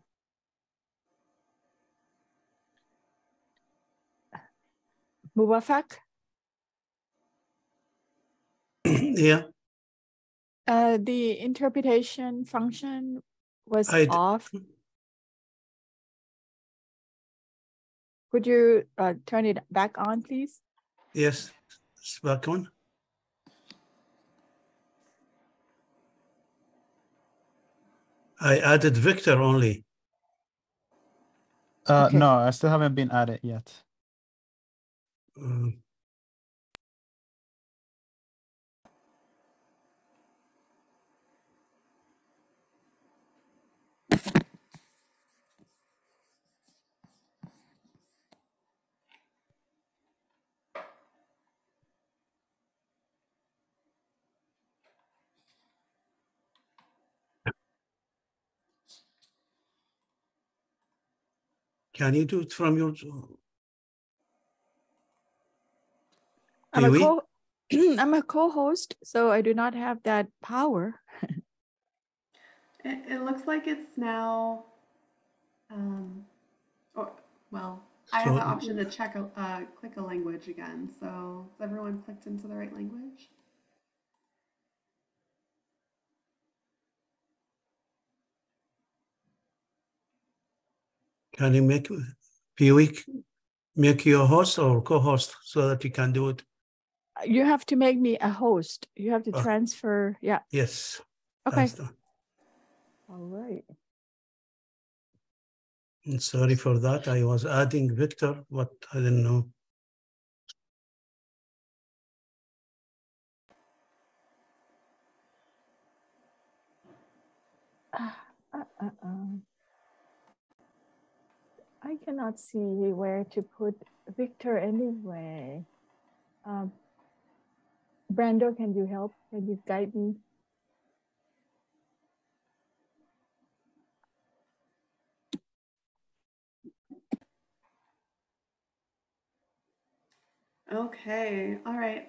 Muwafaq? Yeah. The interpretation function was off. Could you turn it back on, please? Yes, it's back on. I added Victor only. Okay. No, I still haven't been added yet. Can you do it from your? I'm a co-host, so I do not have that power. it looks like it's now. Well, I have the option to check click a language again. So has everyone clicked into the right language? Can you make you a host or co-host so that you can do it? You have to make me a host. You have to Oh. transfer. Yeah. Yes. Okay. That's done. All right. And sorry for that. I was adding Victor, but I didn't know. I cannot see where to put Victor anyway. Brando, can you help? Can you guide me? Okay, all right.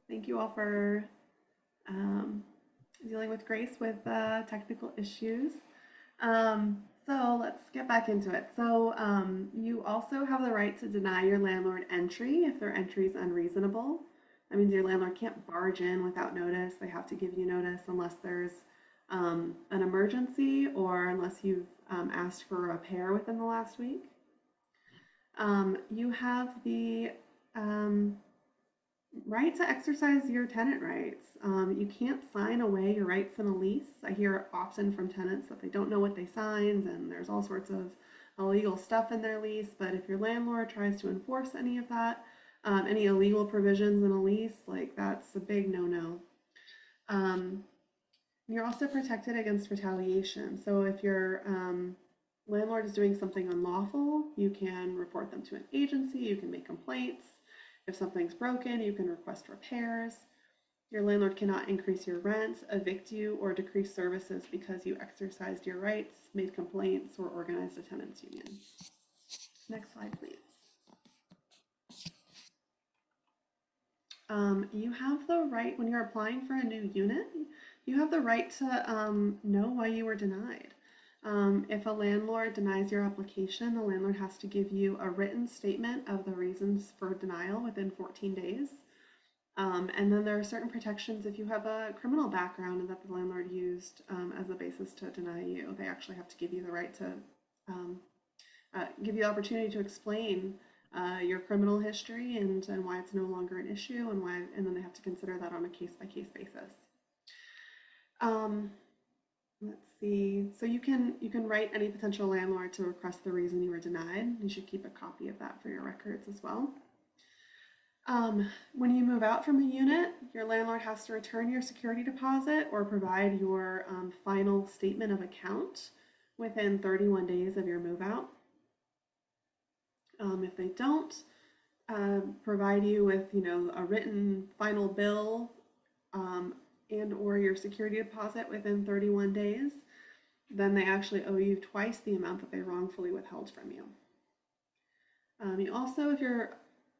Thank you all for dealing with Grace with technical issues. So let's get back into it. So you also have the right to deny your landlord entry if their entry is unreasonable. That means your landlord can't barge in without notice. They have to give you notice unless there's an emergency or unless you've asked for a repair within the last week. You have the right to exercise your tenant rights. You can't sign away your rights in a lease. I hear often from tenants that they don't know what they signed and there's all sorts of illegal stuff in their lease. But if your landlord tries to enforce any of that, any illegal provisions in a lease, like that's a big no-no. You're also protected against retaliation. So if your landlord is doing something unlawful, you can report them to an agency, you can make complaints. If something's broken, you can request repairs. Your landlord cannot increase your rent, evict you, or decrease services because you exercised your rights, made complaints, or organized a tenants union. Next slide, please. You have the right, when you're applying for a new unit, you have the right to know why you were denied. If a landlord denies your application, the landlord has to give you a written statement of the reasons for denial within 14 days. And then there are certain protections if you have a criminal background that the landlord used as a basis to deny you. They actually have to give you the right to give you the opportunity to explain your criminal history and why it's no longer an issue and then they have to consider that on a case-by-case basis. Let's see. So you can write any potential landlord to request the reason you were denied. You should keep a copy of that for your records as well. When you move out from a unit, your landlord has to return your security deposit or provide your final statement of account within 31 days of your move out. If they don't provide you with, a written final bill and or your security deposit within 31 days, then they actually owe you twice the amount that they wrongfully withheld from you. You also, if you're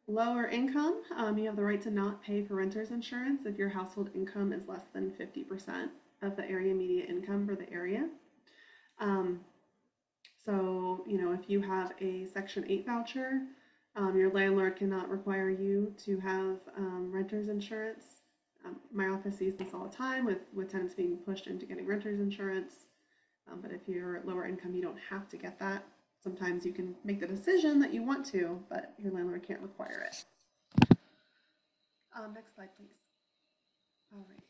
lower income, you have the right to not pay for renter's insurance if your household income is less than 50% of the area median income for the area. So, if you have a Section 8 voucher, your landlord cannot require you to have renter's insurance. My office sees this all the time with tenants being pushed into getting renter's insurance. But if you're at lower income, you don't have to get that. Sometimes you can make the decision that you want to, but your landlord can't require it. Next slide, please. All right.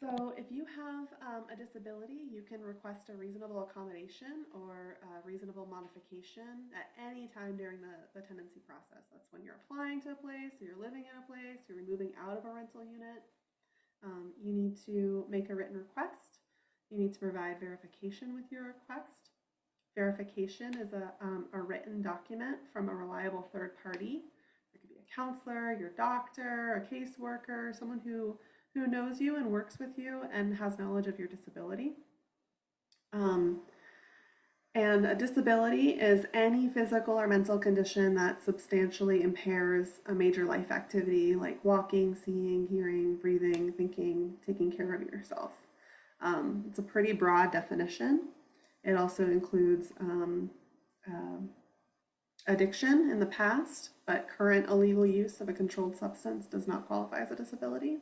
So if you have a disability, you can request a reasonable accommodation or a reasonable modification at any time during the tenancy process. That's when you're applying to a place, or you're living in a place, you're moving out of a rental unit. You need to make a written request. You need to provide verification with your request. Verification is a written document from a reliable third party. It could be a counselor, your doctor, a caseworker, someone who knows you and works with you and has knowledge of your disability. And a disability is any physical or mental condition that substantially impairs a major life activity like walking, seeing, hearing, breathing, thinking, taking care of yourself. It's a pretty broad definition. It also includes addiction in the past, but current illegal use of a controlled substance does not qualify as a disability.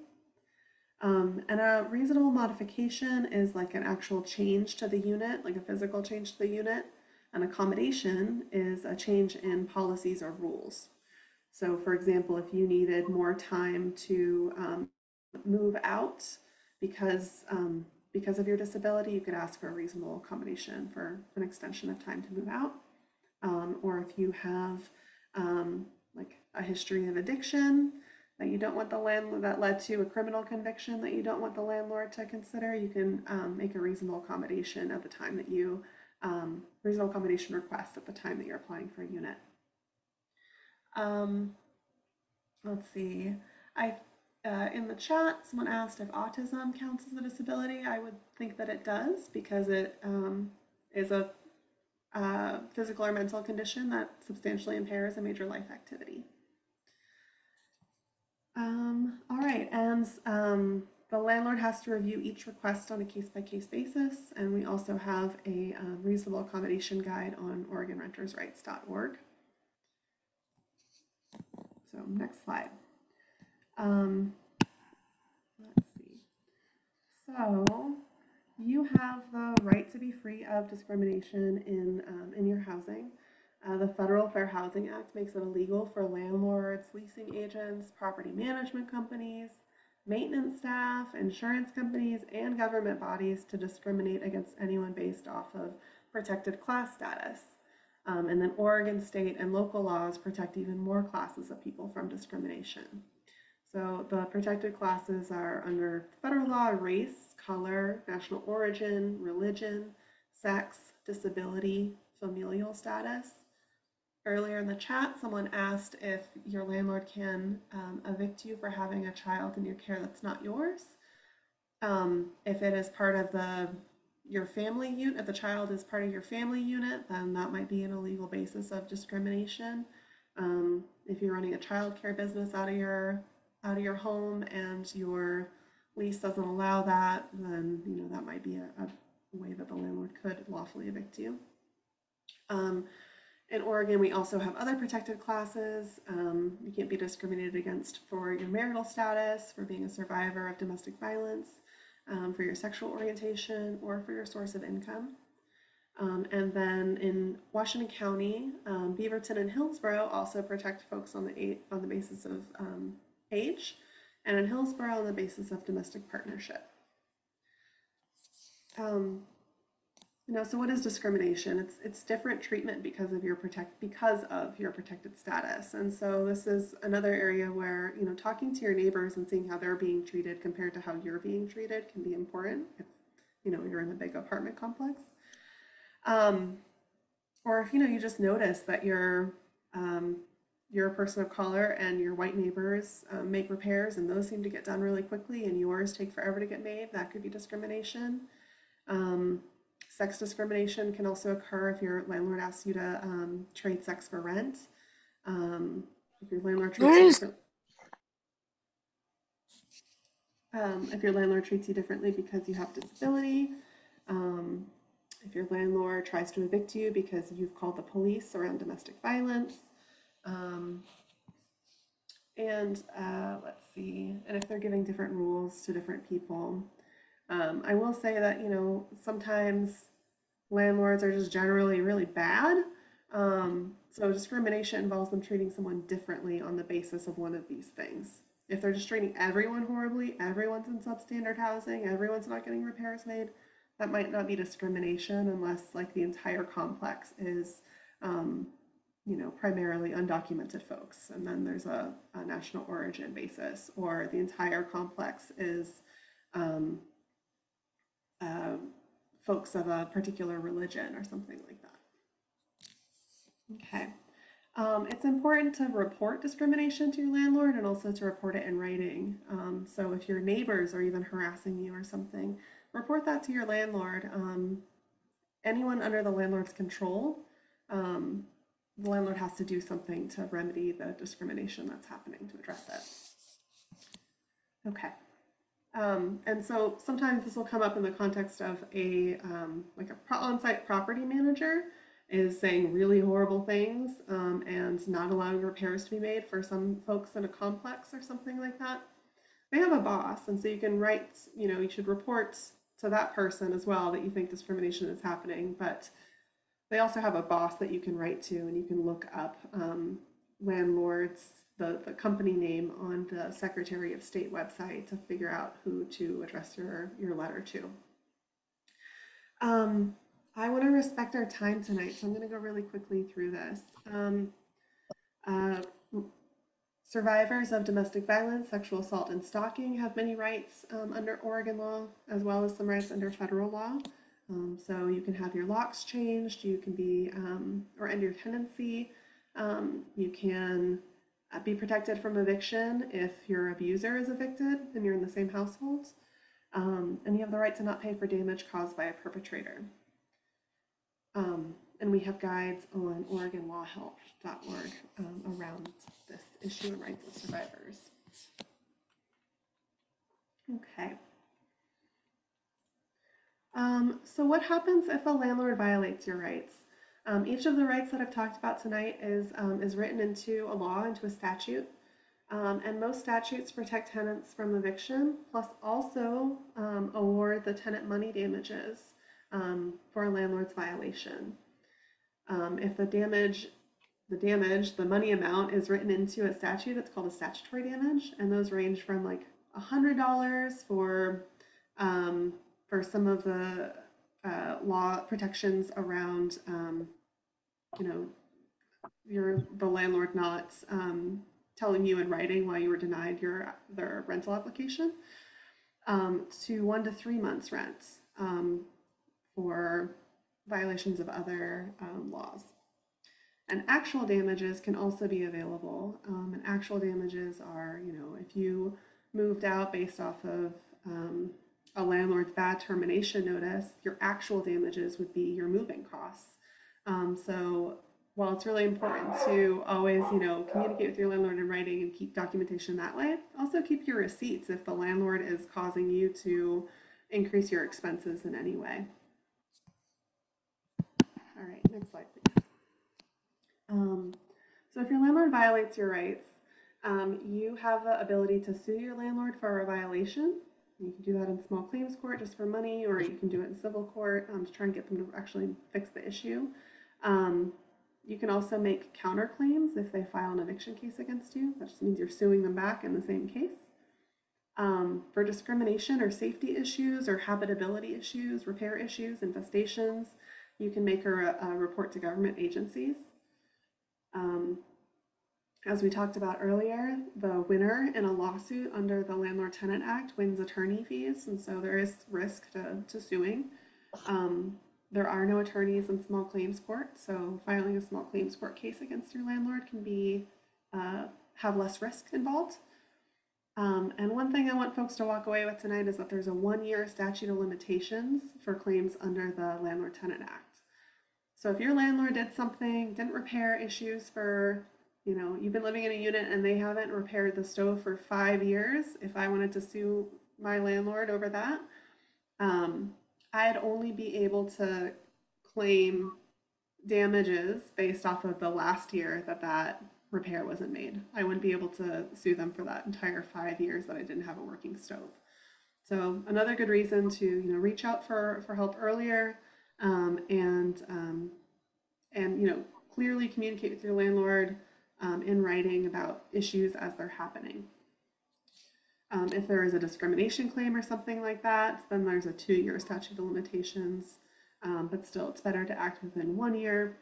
And a reasonable modification is like an actual change to the unit, like a physical change to the unit. An accommodation is a change in policies or rules. So for example, if you needed more time to move out because of your disability, you could ask for a reasonable accommodation for an extension of time to move out. Or if you have like a history of addiction that you don't want the landlord, that led to a criminal conviction that you don't want the landlord to consider, you can make a reasonable accommodation at the time that you, reasonable accommodation request at the time that you're applying for a unit. Let's see, in the chat, someone asked if autism counts as a disability. I would think that it does, because it is a physical or mental condition that substantially impairs a major life activity. All right, and the landlord has to review each request on a case-by-case basis, and we also have a reasonable accommodation guide on OregonRentersRights.org. So next slide. Let's see. So you have the right to be free of discrimination in your housing. The Federal Fair Housing Act makes it illegal for landlords, leasing agents, property management companies, maintenance staff, insurance companies, and government bodies to discriminate against anyone based off of protected class status. And then Oregon state and local laws protect even more classes of people from discrimination. So the protected classes are under federal law: race, color, national origin, religion, sex, disability, familial status. Earlier in the chat, someone asked if your landlord can evict you for having a child in your care that's not yours. If it is part of your family unit, if the child is part of your family unit, then that might be an illegal basis of discrimination. If you're running a child care business out of your home and your lease doesn't allow that, then that might be a way that the landlord could lawfully evict you. In Oregon, we also have other protected classes. You can't be discriminated against for your marital status, for being a survivor of domestic violence, for your sexual orientation, or for your source of income. And then in Washington County, Beaverton and Hillsborough also protect folks on the basis of age, and in Hillsborough on the basis of domestic partnership. So what is discrimination? It's different treatment because of your protected status. And so this is another area where talking to your neighbors and seeing how they're being treated compared to how you're being treated can be important if you're in a big apartment complex. Or if you just notice that you're a person of color and your white neighbors make repairs and those seem to get done really quickly and yours take forever to get made, that could be discrimination. Sex discrimination can also occur if your landlord asks you to trade sex for rent. If your landlord treats you differently because you have disability. If your landlord tries to evict you because you've called the police around domestic violence. Let's see, and if they're giving different rules to different people. I will say that, sometimes landlords are just generally really bad. So discrimination involves them treating someone differently on the basis of one of these things. If they're just treating everyone horribly, everyone's in substandard housing, everyone's not getting repairs made, that might not be discrimination unless the entire complex is, primarily undocumented folks. And then there's a national origin basis, or the entire complex is folks of a particular religion or something like that. Okay. It's important to report discrimination to your landlord and also to report it in writing. So if your neighbors are even harassing you or something, report that to your landlord. Anyone under the landlord's control, the landlord has to do something to remedy the discrimination that's happening to address it. Okay. And so sometimes this will come up in the context of a on-site property manager is saying really horrible things and not allowing repairs to be made for some folks in a complex or something like that. they have a boss, and so you can write, you should report to that person as well that you think discrimination is happening, but they also have a boss that you can write to, and you can look up landlords, the company name on the Secretary of State website to figure out who to address your letter to. I want to respect our time tonight, so I'm going to go really quickly through this. Survivors of domestic violence, sexual assault, and stalking have many rights under Oregon law, as well as some rights under federal law. So you can have your locks changed, you can be, or end your tenancy. You can be protected from eviction if your abuser is evicted and you're in the same household. And you have the right to not pay for damage caused by a perpetrator. And we have guides on OregonLawHelp.org around this issue and rights of survivors. Okay. So what happens if a landlord violates your rights? Each of the rights that I've talked about tonight is written into a law, into a statute. And most statutes protect tenants from eviction, plus also award the tenant money damages for a landlord's violation. If the money amount is written into a statute, it's called a statutory damage, and those range from like $100 for some of the law protections around, the landlord not telling you in writing why you were denied their rental application, to 1 to 3 months rent for violations of other laws. And actual damages can also be available. And actual damages are, if you moved out based off of a landlord's bad termination notice, your actual damages would be your moving costs. So while it's really important to always, communicate with your landlord in writing and keep documentation that way, also keep your receipts if the landlord is causing you to increase your expenses in any way. All right, next slide, please. So if your landlord violates your rights, you have the ability to sue your landlord for a violation. You can do that in small claims court just for money, or you can do it in civil court to try and get them to actually fix the issue. You can also make counterclaims if they file an eviction case against you. That just means you're suing them back in the same case. For discrimination or safety issues or habitability issues, repair issues, infestations, you can make a report to government agencies. As we talked about earlier, the winner in a lawsuit under the Landlord-Tenant Act wins attorney fees, and so there is risk to suing. There are no attorneys in small claims court, so filing a small claims court case against your landlord can be have less risk involved. And one thing I want folks to walk away with tonight is that there's a 1-year statute of limitations for claims under the Landlord-Tenant Act. So if your landlord did something, didn't repair issues for, you've been living in a unit and they haven't repaired the stove for 5 years, if I wanted to sue my landlord over that, I'd only be able to claim damages based off of the last year that repair wasn't made. I wouldn't be able to sue them for that entire 5 years that I didn't have a working stove. So another good reason to reach out for help earlier, and clearly communicate with your landlord in writing about issues as they're happening. If there is a discrimination claim or something like that, then there's a 2-year statute of limitations, but still it's better to act within 1 year.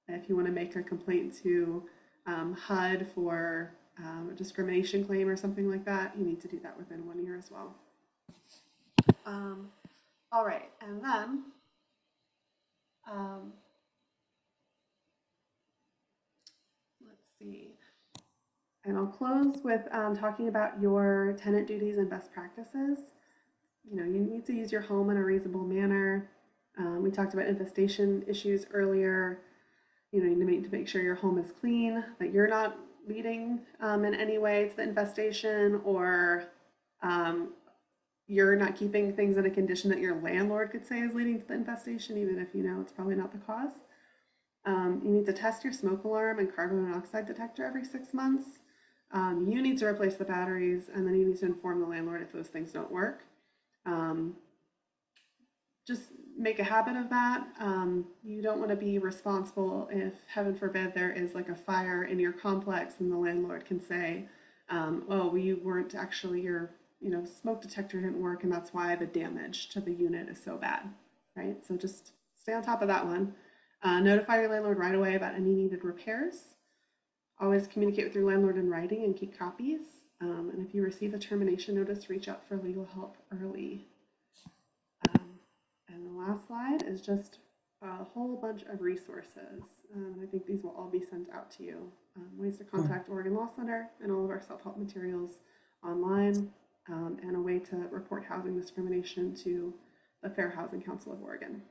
If you want to make a complaint to HUD for a discrimination claim or something like that, you need to do that within 1 year as well. All right, and then let's see. And I'll close with talking about your tenant duties and best practices. You need to use your home in a reasonable manner. We talked about infestation issues earlier. You need to make sure your home is clean, that you're not leading in any way to the infestation, or you're not keeping things in a condition that your landlord could say is leading to the infestation, even if it's probably not the cause. You need to test your smoke alarm and carbon monoxide detector every 6 months. You need to replace the batteries, and then you need to inform the landlord if those things don't work. Just make a habit of that. You don't want to be responsible if, heaven forbid, there is like a fire in your complex and the landlord can say, oh, well, you weren't actually, your smoke detector didn't work, and that's why the damage to the unit is so bad, right? So just stay on top of that one. Notify your landlord right away about any needed repairs. Always communicate with your landlord in writing and keep copies. And if you receive a termination notice, reach out for legal help early. And the last slide is just a whole bunch of resources. I think these will all be sent out to you. Ways to contact Oregon Law Center and all of our self-help materials online, and a way to report housing discrimination to the Fair Housing Council of Oregon.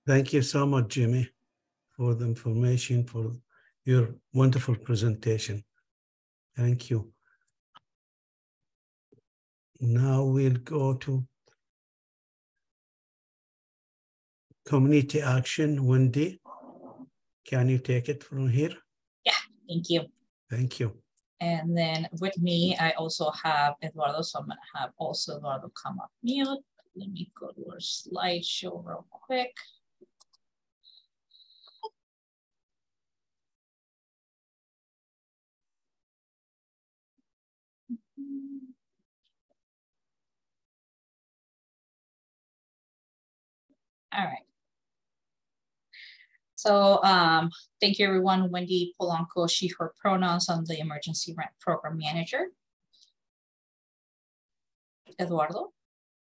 Thank you so much, Jimmy, for the information, for your wonderful presentation. Thank you. Now we'll go to community action. Wendy, can you take it from here? Yeah, thank you. Thank you. And then with me, I also have Edwardo, so I'm gonna have also Eduardo come up mute. Let me go to our slideshow real quick. All right. So thank you everyone. Wendy Palanco, she, her pronouns. I'm the emergency rent program manager. Eduardo.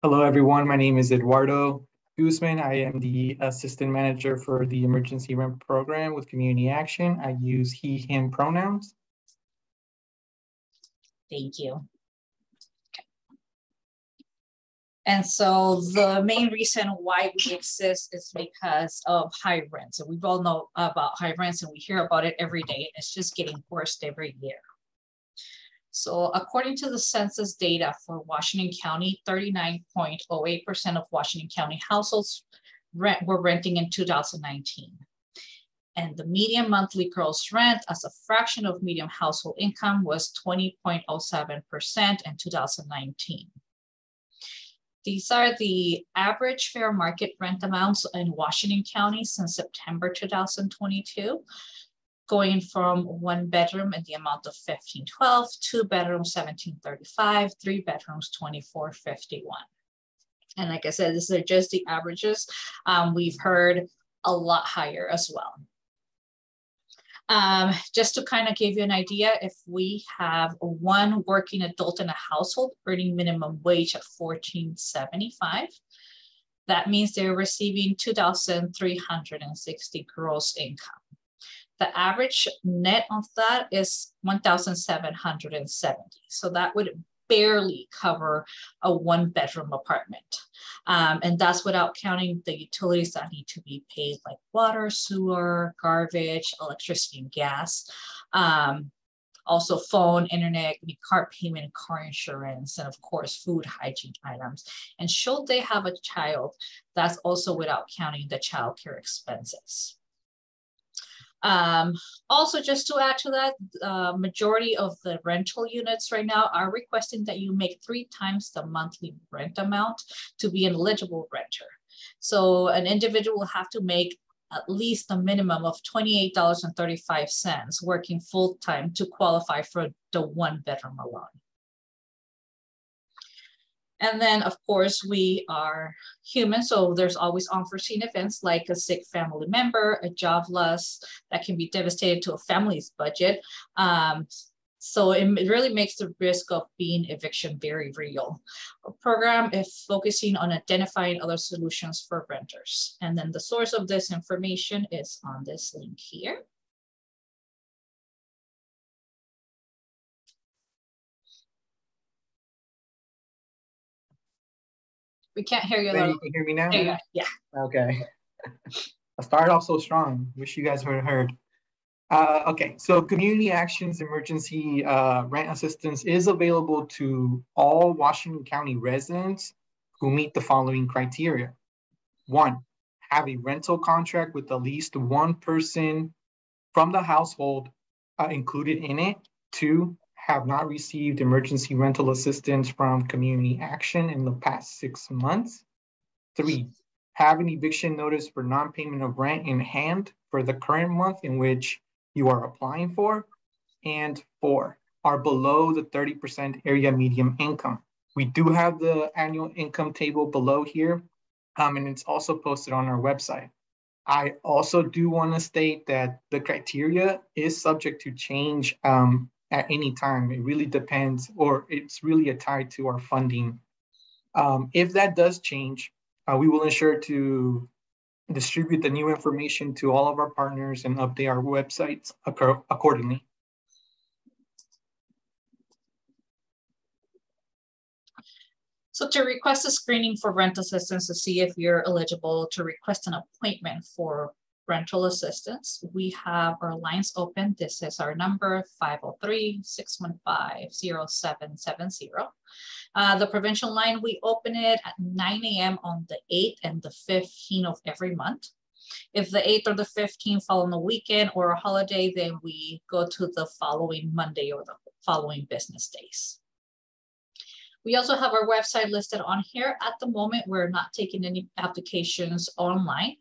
Hello everyone, my name is Eduardo Guzman. I am the assistant manager for the emergency rent program with Community Action. I use he, him pronouns. Thank you. And so the main reason why we exist is because of high rents. And we all know about high rents and we hear about it every day. It's just getting worse every year. So according to the census data for Washington County, 39.08% of Washington County households were renting in 2019. And the median monthly gross rent as a fraction of median household income was 20.07% in 2019. These are the average fair market rent amounts in Washington County since September 2022, going from 1 bedroom in the amount of $1,512, 2 bedrooms $1,735, 3 bedrooms $2,451. And like I said, these are just the averages. We've heard a lot higher as well. Just to kind of give you an idea, if we have one working adult in a household earning minimum wage at $14.75, that means they're receiving $2,360 gross income. The average net of that is $1,770. So that would barely cover a 1-bedroom apartment. And that's without counting the utilities that need to be paid, like water, sewer, garbage, electricity, and gas. Also phone, internet, car payment, car insurance, and of course, food hygiene items. And should they have a child, that's also without counting the childcare expenses. Also, just to add to that, majority of the rental units right now are requesting that you make 3 times the monthly rent amount to be an eligible renter. So an individual will have to make at least a minimum of $28.35 working full-time to qualify for the 1-bedroom alone. And then, of course, we are human, so there's always unforeseen events like a sick family member, a job loss that can be devastating to a family's budget. So it really makes the risk of being eviction very real. Our program is focusing on identifying other solutions for renters. And then the source of this information is on this link here. We can't hear you. Wait, you can hear me now? Yeah. Okay. I started off so strong. Wish you guys would have heard. Okay, so Community Action's emergency rent assistance is available to all Washington County residents who meet the following criteria. 1, have a rental contract with at least one person from the household included in it. 2, have not received emergency rental assistance from Community Action in the past 6 months. 3, have an eviction notice for non-payment of rent in hand for the current month in which you are applying for. And 4, are below the 30% area median income. We do have the annual income table below here, and it's also posted on our website. I also do want to state that the criteria is subject to change at any time. It really depends, or it's really tied to our funding. If that does change, we will ensure to distribute the new information to all of our partners and update our websites accordingly. So to request a screening for rent assistance to see if you're eligible to request an appointment for rental assistance, we have our lines open. This is our number 503-615-0770. The provincial line, we open it at 9 a.m. on the 8th and the 15th of every month. If the 8th or the 15th fall on a weekend or a holiday, then we go to the following Monday or the following business days. We also have our website listed on here. At the moment, we're not taking any applications online.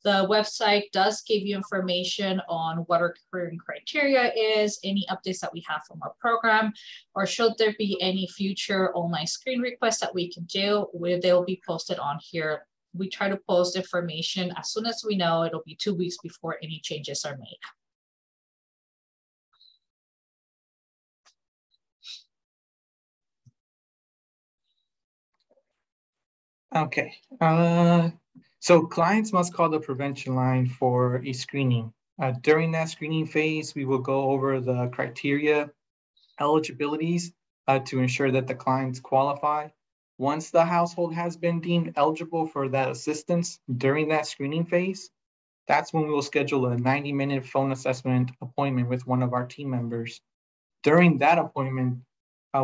The website does give you information on what our current criteria is, any updates that we have from our program, or should there be any future online screen requests that we can do, they'll be posted on here. We try to post information as soon as we know. It'll be 2 weeks before any changes are made. Okay, so clients must call the prevention line for a screening. During that screening phase, we will go over the criteria, eligibilities to ensure that the clients qualify. Once the household has been deemed eligible for that assistance during that screening phase, that's when we will schedule a 90-minute phone assessment appointment with one of our team members. During that appointment,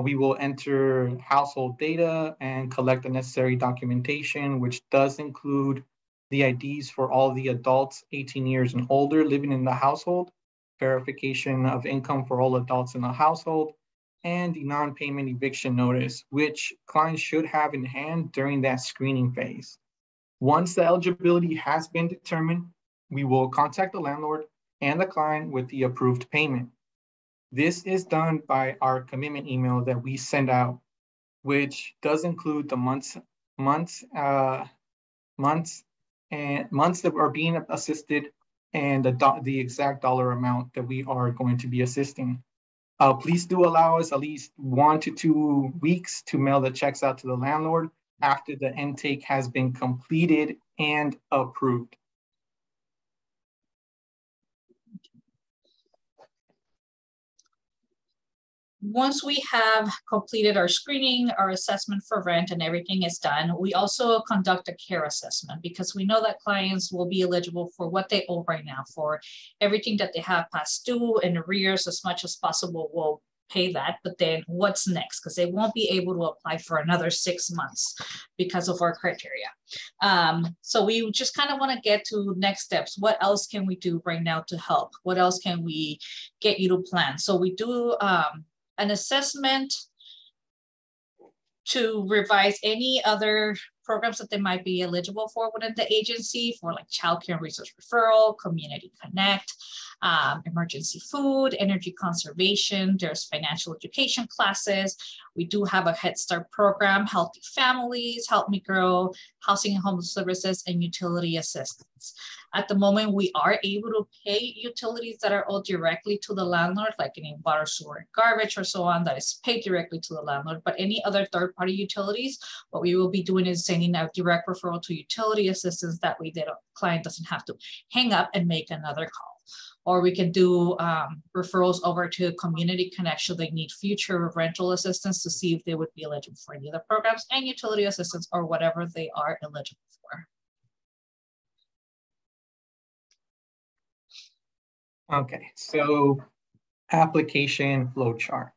we will enter household data and collect the necessary documentation, which does include the IDs for all the adults 18 years and older living in the household, verification of income for all adults in the household, and the non-payment eviction notice, which clients should have in hand during that screening phase. Once the eligibility has been determined, we will contact the landlord and the client with the approved payment. This is done by our commitment email that we send out, which does include the months that are being assisted and the exact dollar amount that we are going to be assisting. Please do allow us at least 1 to 2 weeks to mail the checks out to the landlord after the intake has been completed and approved. Once we have completed our screening, our assessment for rent, and everything is done, we also conduct a care assessment because we know that clients will be eligible for what they owe right now. For everything that they have past due and arrears, as much as possible, we'll pay that. But then what's next? Because they won't be able to apply for another 6 months because of our criteria. So we just kind of want to get to next steps. What else can we do right now to help? What else can we get you to plan? So we do an assessment to revise any other programs that they might be eligible for within the agency, for like childcare and resource referral, community connect, emergency food, energy conservation. There's financial education classes. We do have a Head Start program, Healthy Families, Help Me Grow, Housing and Home Services, and utility assistance. At the moment, we are able to pay utilities that are owed directly to the landlord, like any water, sewer, and garbage or so on, that is paid directly to the landlord. But any other third-party utilities, what we will be doing is sending a direct referral to utility assistance. That way the client doesn't have to hang up and make another call. Or we can do referrals over to Community Connect should they need future rental assistance to see if they would be eligible for any of the programs, and utility assistance or whatever they are eligible for. Okay, so application flowchart.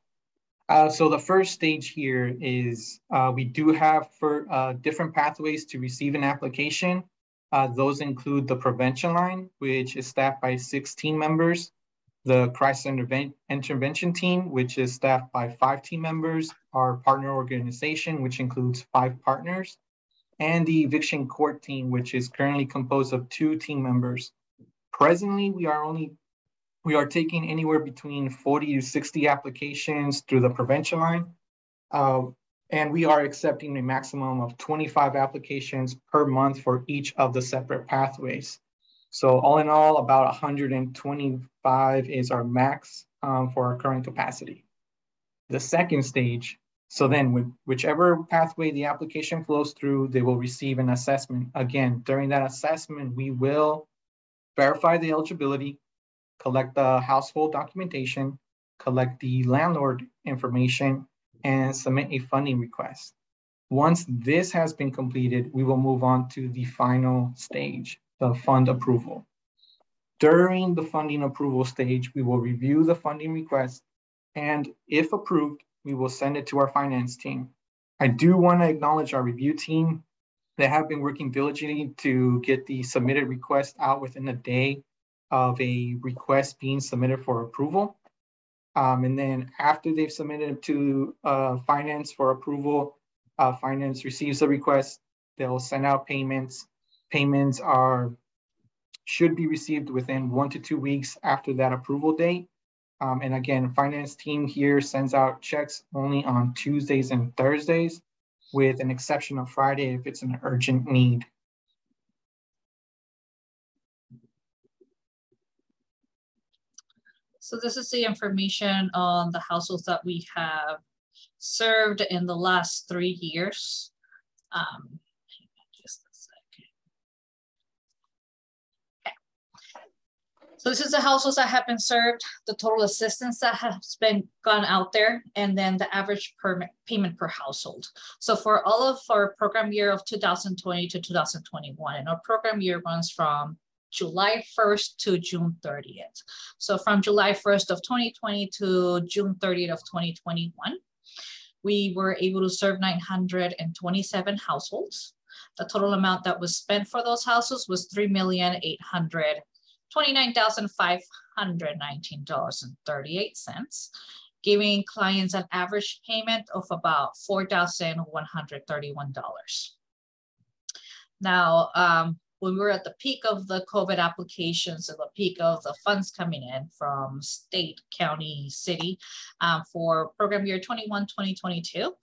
So the first stage here is we do have for different pathways to receive an application. Those include the prevention line, which is staffed by 6 team members, the crisis intervention team, which is staffed by 5 team members, our partner organization, which includes 5 partners, and the eviction court team, which is currently composed of 2 team members. Presently, we are taking anywhere between 40 to 60 applications through the prevention line. And we are accepting a maximum of 25 applications per month for each of the separate pathways. So all in all, about 125 is our max for our current capacity. The second stage, so then with whichever pathway the application flows through, they will receive an assessment. Again, during that assessment, we will verify the eligibility, collect the household documentation, collect the landlord information, and submit a funding request. Once this has been completed, we will move on to the final stage, the fund approval. During the funding approval stage, we will review the funding request, and if approved, we will send it to our finance team. I do want to acknowledge our review team. They have been working diligently to get the submitted request out within a day of a request being submitted for approval. And then after they've submitted it to finance for approval, finance receives the request, they'll send out payments. Payments should be received within 1 to 2 weeks after that approval date. And again, finance team here sends out checks only on Tuesdays and Thursdays, with an exception of Friday if it's an urgent need. So this is the information on the households that we have served in the last 3 years. Just a second. Okay. So this is the households that have been served, the total assistance that has been gone out there, and then the average payment per household. So for all of our program year of 2020 to 2021, and our program year runs from July 1st to June 30th. So from July 1st of 2020 to June 30th of 2021, we were able to serve 927 households. The total amount that was spent for those households was $3,829,519.38, giving clients an average payment of about $4,131. Now, when we were at the peak of the COVID applications and the peak of the funds coming in from state, county, city, for program year 21-2022,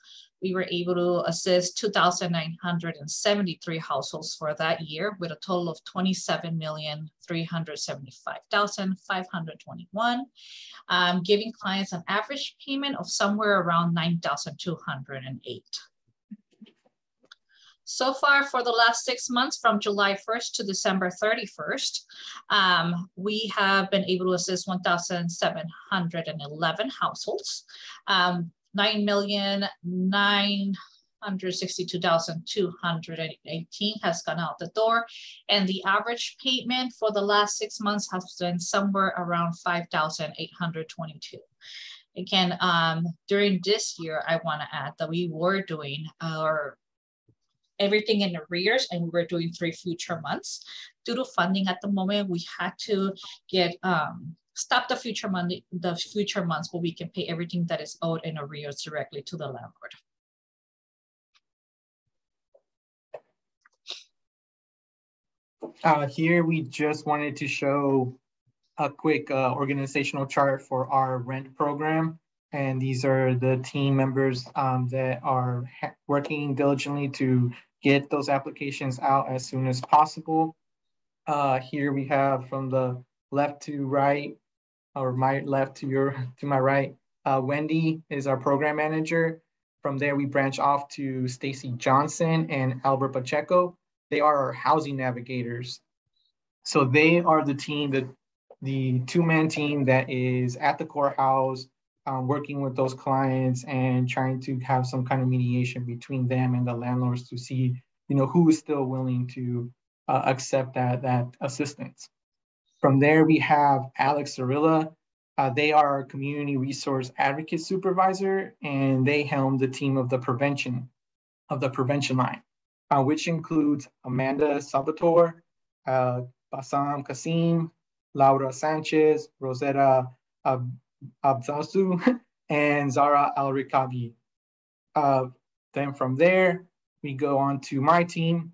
we were able to assist 2,973 households for that year, with a total of $27,375,521, giving clients an average payment of somewhere around $9,208. So far, for the last 6 months, from July 1st to December 31st, we have been able to assist 1,711 households. 9,962,218 has gone out the door, and the average payment for the last 6 months has been somewhere around $5,822. Again, during this year, I want to add that we were doing our everything in arrears, and we were doing 3 future months. Due to funding at the moment, we had to get stop the future months, but we can pay everything that is owed in arrears directly to the landlord. Here we just wanted to show a quick organizational chart for our rent program. And these are the team members that are working diligently to get those applications out as soon as possible. Here we have, from the left to right, or my left to my right, Wendy is our program manager. From there, we branch off to Stacy Johnson and Albert Pacheco. They are our housing navigators. So they are the team, the 2-man team that is at the courthouse, working with those clients and trying to have some kind of mediation between them and the landlords to see, who is still willing to accept that assistance. From there, we have Alex Cirilla. They are our community resource advocate supervisor, and they helm the team of the prevention line. which includes Amanda Salvatore, Bassam Kasim, Laura Sanchez, Rosetta Abzasu, and Zara Al-Rikabi. Then from there, we go on to my team,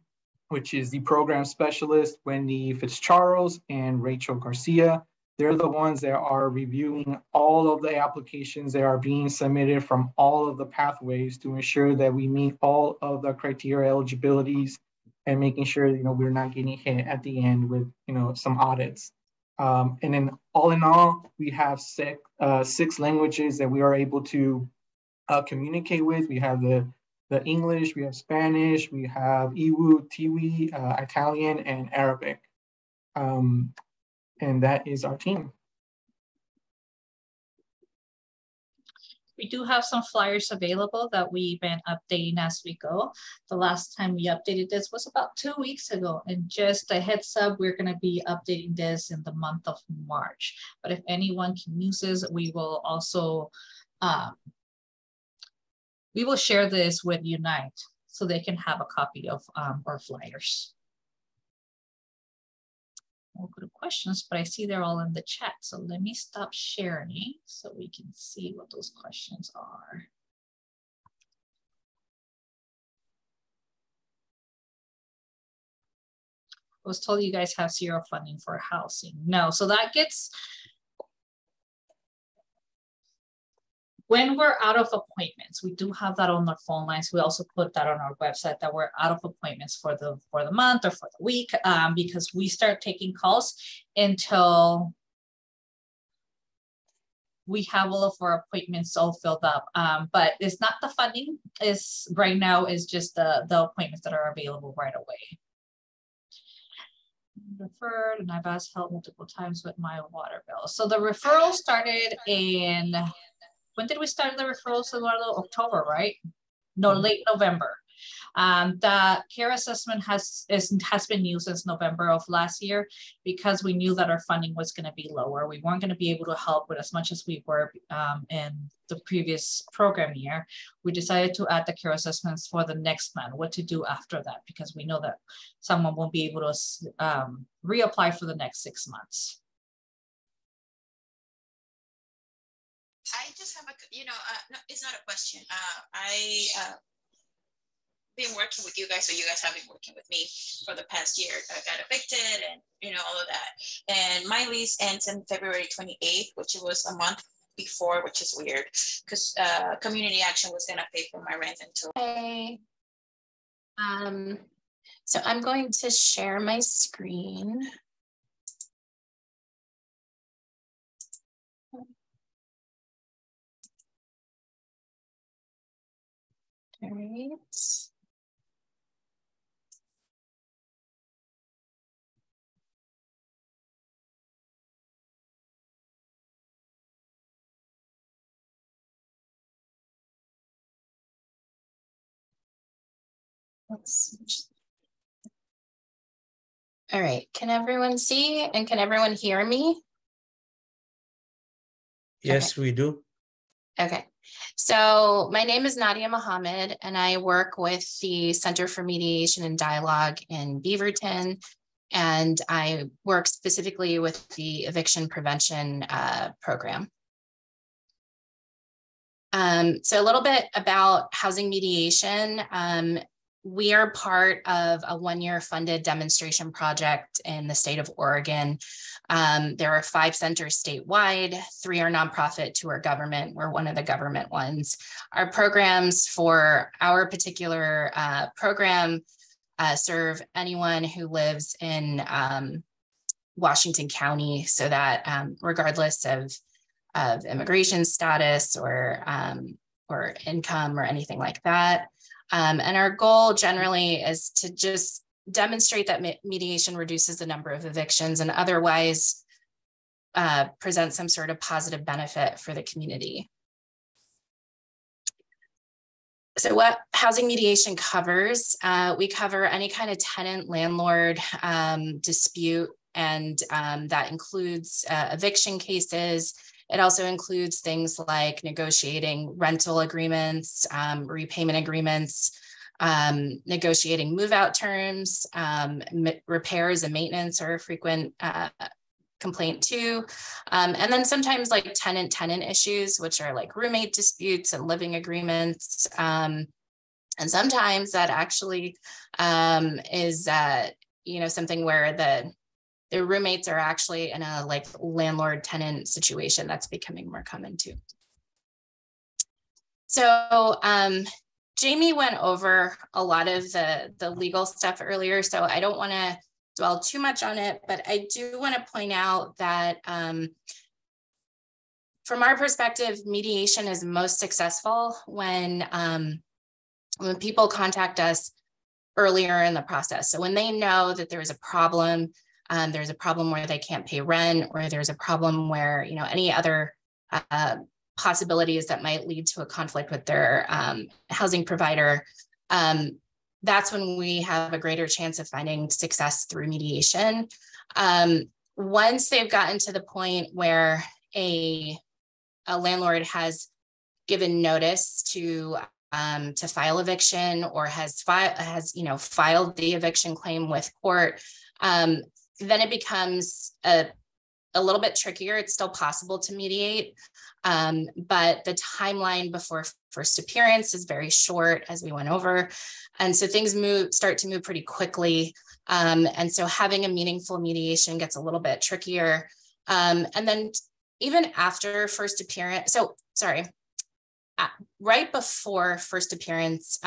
which is the program specialist, Wendy Fitzcharles and Rachel Garcia. They're the ones that are reviewing all of the applications that are being submitted from all of the pathways to ensure that we meet all of the criteria eligibilities and making sure, we're not getting hit at the end with, some audits. And then all in all, we have 6 languages that we are able to communicate with. We have the English, we have Spanish, we have Iwu, Tiwi, Italian, and Arabic. And that is our team. We do have some flyers available that we've been updating as we go. The last time we updated this was about 2 weeks ago. And just a heads up, we're going to be updating this in the month of March. But if anyone can use this, we will also we will share this with Unite so they can have a copy of our flyers. We'll go to questions, but I see they're all in the chat. So let me stop sharing so we can see what those questions are. I was told you guys have 0 funding for housing. No, so that gets, when we're out of appointments, we do have that on the phone lines. We also put that on our website that we're out of appointments for the month or for the week, because we start taking calls until we have all of our appointments all filled up. But it's not the funding, is right now is just the appointments that are available right away. Referred, and I've asked help multiple times with my water bill. So the referral started in, when did we start the referrals, Eduardo? October, right? No, late November. The care assessment has been new since November of last year because we knew that our funding was going to be lower. We weren't going to be able to help with as much as we were in the previous program year. We decided to add the care assessments for the next month, what to do after that, because we know that someone won't be able to reapply for the next 6 months. I just have a, no, it's not a question. Been working with you guys, so you guys have been working with me for the past year. I got evicted and, all of that. And my lease ends on February 28th, which was a month before, which is weird because Community Action was gonna pay for my rent until. Hey. So I'm going to share my screen. All right. All right, can everyone see and can everyone hear me? Yes, we do. Okay, so my name is Nadia Mohammad and I work with the Center for Mediation and Dialogue in Beaverton, and I work specifically with the eviction prevention program. So a little bit about housing mediation. We are part of a 1-year funded demonstration project in the state of Oregon. There are 5 centers statewide, 3 are nonprofit, 2 are government. We're one of the government ones. Our programs for our particular program serve anyone who lives in Washington County, so that regardless of immigration status or income or anything like that. And our goal generally is to just demonstrate that mediation reduces the number of evictions and otherwise present some sort of positive benefit for the community. So what housing mediation covers, we cover any kind of tenant-landlord dispute, and that includes eviction cases. It also includes things like negotiating rental agreements, repayment agreements, Negotiating move-out terms, repairs and maintenance are a frequent complaint too. And then sometimes like tenant-tenant issues, which are like roommate disputes and living agreements. And sometimes that actually is something where the roommates are actually in a like landlord-tenant situation. That's becoming more common too. So Jamie went over a lot of the legal stuff earlier, so I don't want to dwell too much on it, but I do want to point out that from our perspective, mediation is most successful when people contact us earlier in the process. So when they know that there's a problem where they can't pay rent, or there's a problem where, any other possibilities that might lead to a conflict with their housing provider, that's when we have a greater chance of finding success through mediation. Once they've gotten to the point where a landlord has given notice to file eviction, or has filed the eviction claim with court, then it becomes a little bit trickier. It's still possible to mediate, but the timeline before first appearance is very short, as we went over. And so things start to move pretty quickly. And so having a meaningful mediation gets a little bit trickier. And then even after first appearance, right before first appearance,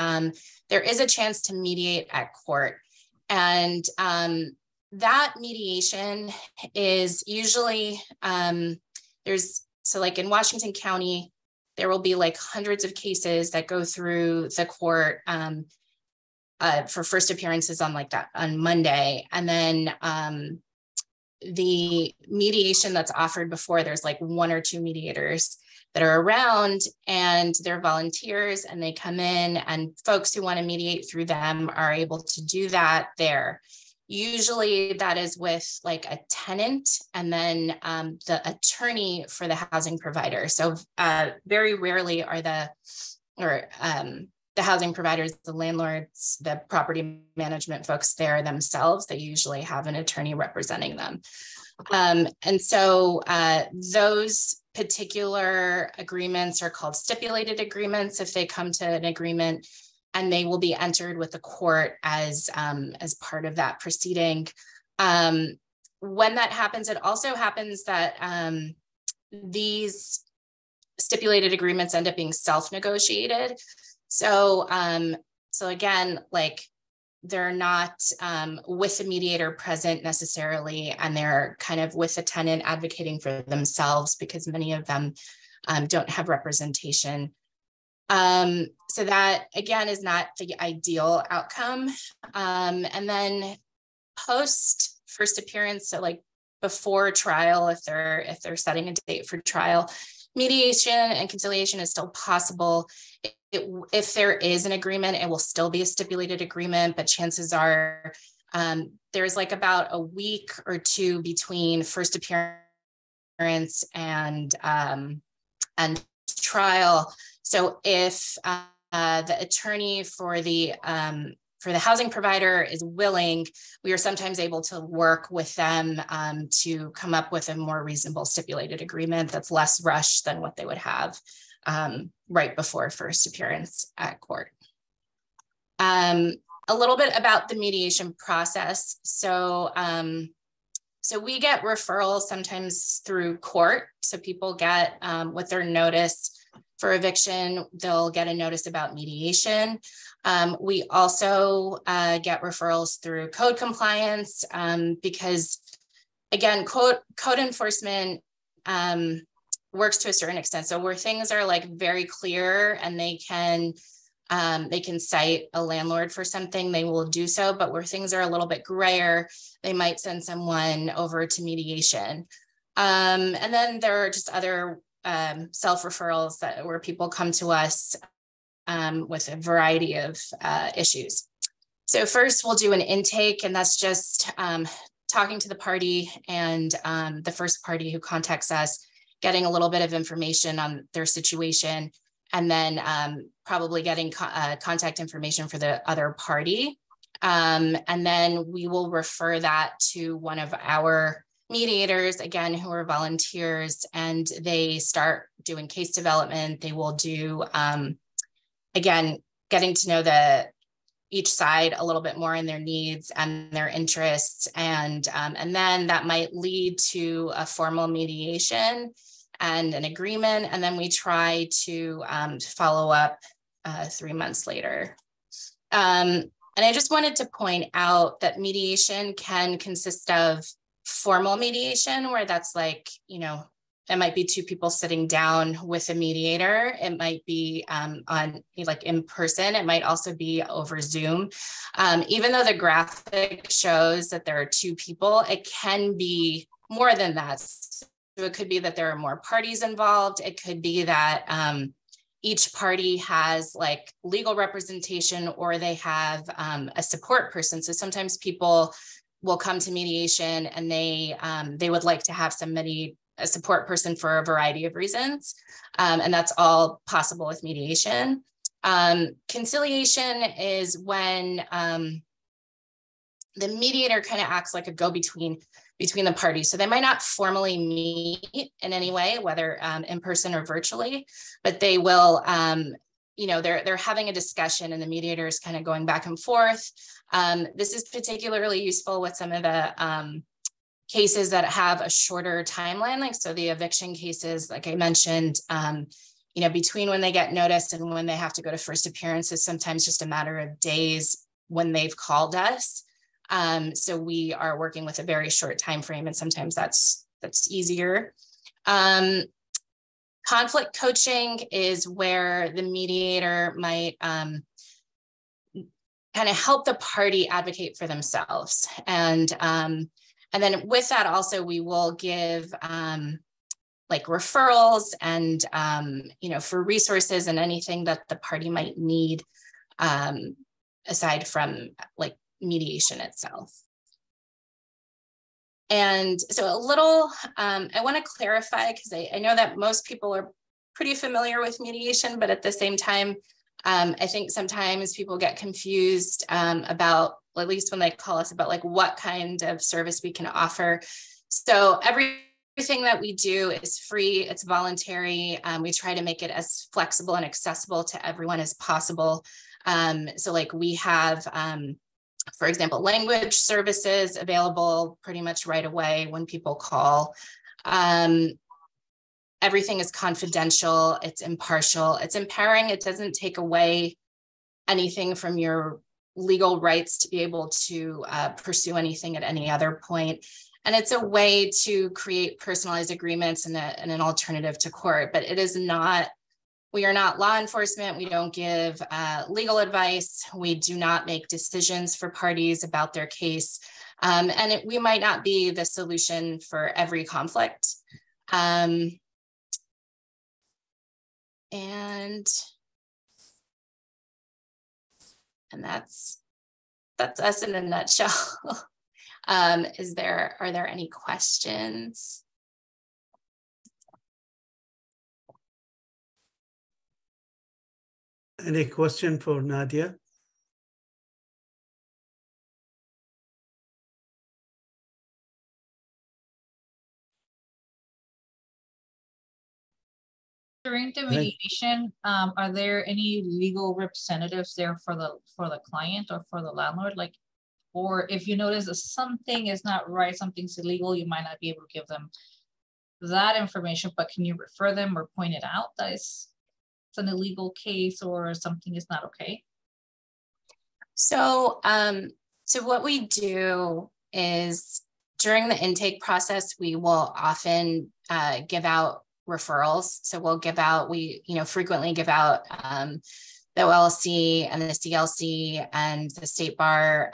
there is a chance to mediate at court. And that mediation is usually, like in Washington County, there will be like hundreds of cases that go through the court for first appearances on Monday. And then the mediation that's offered before, there's like one or two mediators that are around, and they're volunteers, and they come in, and folks who want to mediate through them are able to do that there. Usually that is with like a tenant, and then the attorney for the housing provider. So very rarely are the housing providers, the landlords, the property management folks there themselves. They usually have an attorney representing them. And so those particular agreements are called stipulated agreements if they come to an agreement, and they will be entered with the court as part of that proceeding. When that happens, it also happens that these stipulated agreements end up being self-negotiated. So again, like they're not with the mediator present necessarily, and they're kind of with the tenant advocating for themselves, because many of them don't have representation. So that again is not the ideal outcome. And then post first appearance, so like before trial, if they're setting a date for trial, mediation and conciliation is still possible. If there is an agreement, it will still be a stipulated agreement, but chances are there's like about a week or two between first appearance and trial. So if the attorney for the housing provider is willing, we are sometimes able to work with them to come up with a more reasonable stipulated agreement that's less rushed than what they would have right before first appearance at court. A little bit about the mediation process. So we get referrals sometimes through court. So people get with their notice for eviction, they'll get a notice about mediation. We also get referrals through code compliance because, again, code enforcement works to a certain extent. So where things are like very clear and they can cite a landlord for something, they will do so. But where things are a little bit grayer, they might send someone over to mediation. And then there are just other self-referrals where people come to us with a variety of issues. So first we'll do an intake, and that's just talking to the party and the first party who contacts us, getting a little bit of information on their situation. and then probably getting contact information for the other party. And then we will refer that to one of our mediators, again, who are volunteers, and they start doing case development. They will do, again, getting to know each side a little bit more in their needs and their interests. And then that might lead to a formal mediation and an agreement. And then we try to follow up 3 months later. And I just wanted to point out that mediation can consist of formal mediation, where that's like, you know, it might be two people sitting down with a mediator. It might be on like in person. It might also be over Zoom. Even though the graphic shows that there are two people, it can be more than that. So it could be that there are more parties involved. It could be that each party has like legal representation, or they have a support person. So sometimes people will come to mediation and they would like to have a support person for a variety of reasons. And that's all possible with mediation. Conciliation is when the mediator kind of acts like a go-between between the parties. So they might not formally meet in any way, whether in person or virtually, but they will, you know, they're having a discussion and the mediator is kind of going back and forth. This is particularly useful with some of the cases that have a shorter timeline, like so the eviction cases, like I mentioned, you know, between when they get noticed and when they have to go to first appearance is sometimes just a matter of days when they've called us. So we are working with a very short time frame, and sometimes that's easier. Conflict coaching is where the mediator might kind of help the party advocate for themselves. And then with that also, we will give like referrals and, you know, for resources and anything that the party might need aside from like mediation itself. And so a little, I want to clarify, because I know that most people are pretty familiar with mediation, but at the same time, I think sometimes people get confused about, at least when they call us, about like what kind of service we can offer. So everything that we do is free, it's voluntary. We try to make it as flexible and accessible to everyone as possible. So like we have, for example, language services available pretty much right away when people call. Everything is confidential, it's impartial, it's empowering, it doesn't take away anything from your legal rights to be able to pursue anything at any other point. And it's a way to create personalized agreements and an alternative to court, but it is not, we are not law enforcement. We don't give legal advice. We do not make decisions for parties about their case. And we might not be the solution for every conflict. And that's us in a nutshell. Are there any questions? Any question for Nadia? During the mediation, are there any legal representatives there for the client or for the landlord? Like, or if you notice that something is not right, something's illegal, you might not be able to give them that information, but can you refer them or point it out that it's an illegal case or something is not okay? So, so what we do is during the intake process, we will often give out referrals. So we'll give out, we frequently give out the OLC and the CLC and the State Bar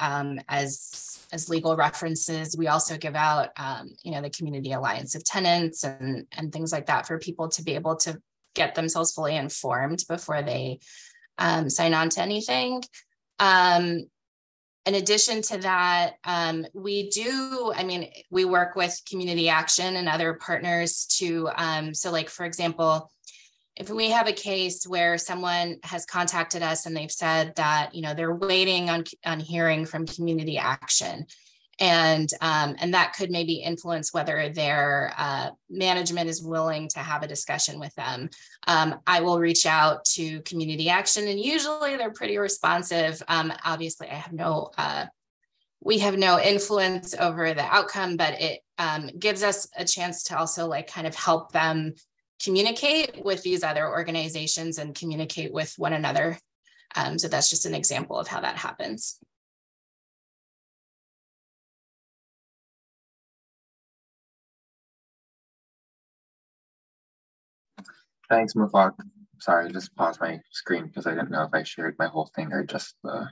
as legal references. We also give out, the Community Alliance of Tenants and things like that for people to be able to get themselves fully informed before they sign on to anything. In addition to that, we work with Community Action and other partners to, so like, for example, if we have a case where someone has contacted us and they've said that, you know, they're waiting on hearing from community action, and that could maybe influence whether their management is willing to have a discussion with them, I will reach out to community action, and usually they're pretty responsive. Obviously, we have no influence over the outcome, but it gives us a chance to also like kind of help them communicate with these other organizations and communicate with one another. So that's just an example of how that happens. Thanks, Mufak. Sorry, I just paused my screen because I didn't know if I shared my whole thing or just the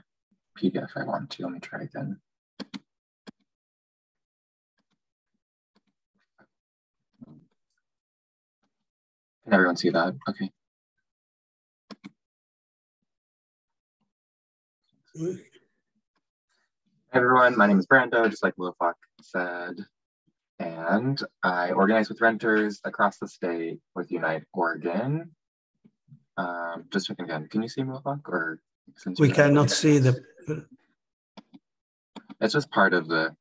PDF I want to. Let me try again. Can everyone see that? Okay. Hey everyone, my name is Brando, just like Mufak said. And I organize with renters across the state with Unite Oregon. Just checking again, can you see Mufak? Or since we cannot see the... It's just part of the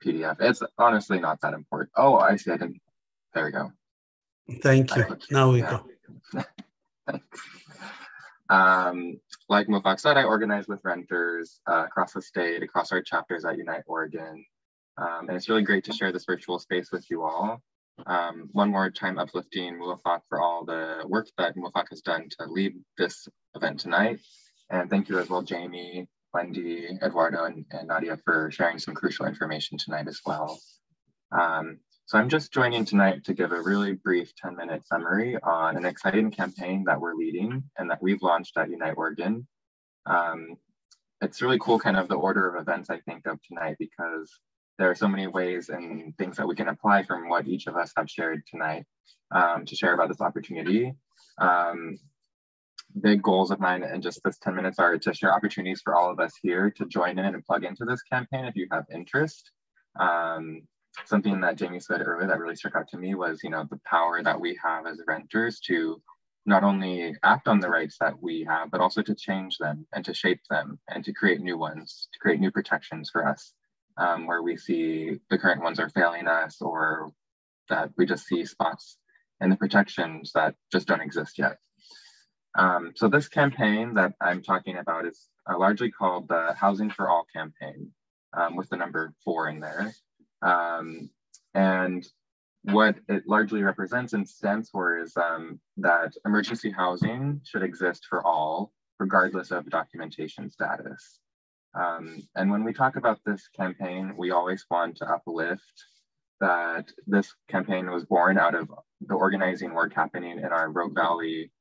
PDF. It's honestly not that important. Oh, I see, I didn't, there we go. Thank you, now we go. Thanks. Like Mufak said, I organize with renters across the state, across our chapters at Unite Oregon. And it's really great to share this virtual space with you all. One more time uplifting Mufak for all the work that Mufak has done to lead this event tonight. And thank you as well, Jamie, Wendy, Edwardo, and Nadia for sharing some crucial information tonight as well. So I'm just joining tonight to give a really brief 10-minute summary on an exciting campaign that we're leading and that we've launched at Unite Oregon. It's really cool kind of the order of events I think of tonight, because there are so many ways and things that we can apply from what each of us have shared tonight to share about this opportunity. Big goals of mine in just this 10 minutes are to share opportunities for all of us here to join in and plug into this campaign if you have interest. Something that Jamie said earlier that really struck out to me was, you know, the power that we have as renters to not only act on the rights that we have, but also to change them and to shape them and to create new ones, to create new protections for us, where we see the current ones are failing us, or that we just see spots in the protections that just don't exist yet. So this campaign that I'm talking about is largely called the Housing for All campaign, with the number 4 in there. And what it largely represents and stands for is that emergency housing should exist for all, regardless of documentation status. And when we talk about this campaign, we always want to uplift that this campaign was born out of the organizing work happening in our Rogue Valley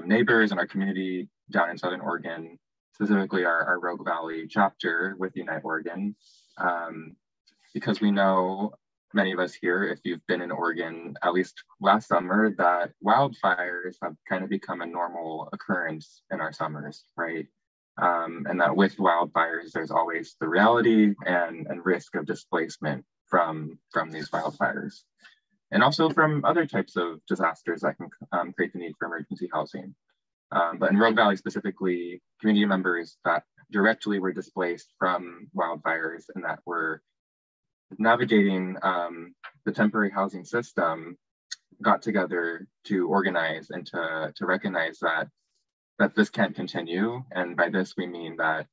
neighbors and our community down in Southern Oregon, specifically our Rogue Valley chapter with Unite Oregon. Because we know, many of us here, if you've been in Oregon, at least last summer, that wildfires have kind of become a normal occurrence in our summers, right? And that with wildfires, there's always the reality and risk of displacement from these wildfires. And also from other types of disasters that can create the need for emergency housing. But in Rogue Valley specifically, community members that directly were displaced from wildfires and that were navigating the temporary housing system got together to organize and to recognize that this can't continue. And by this, we mean that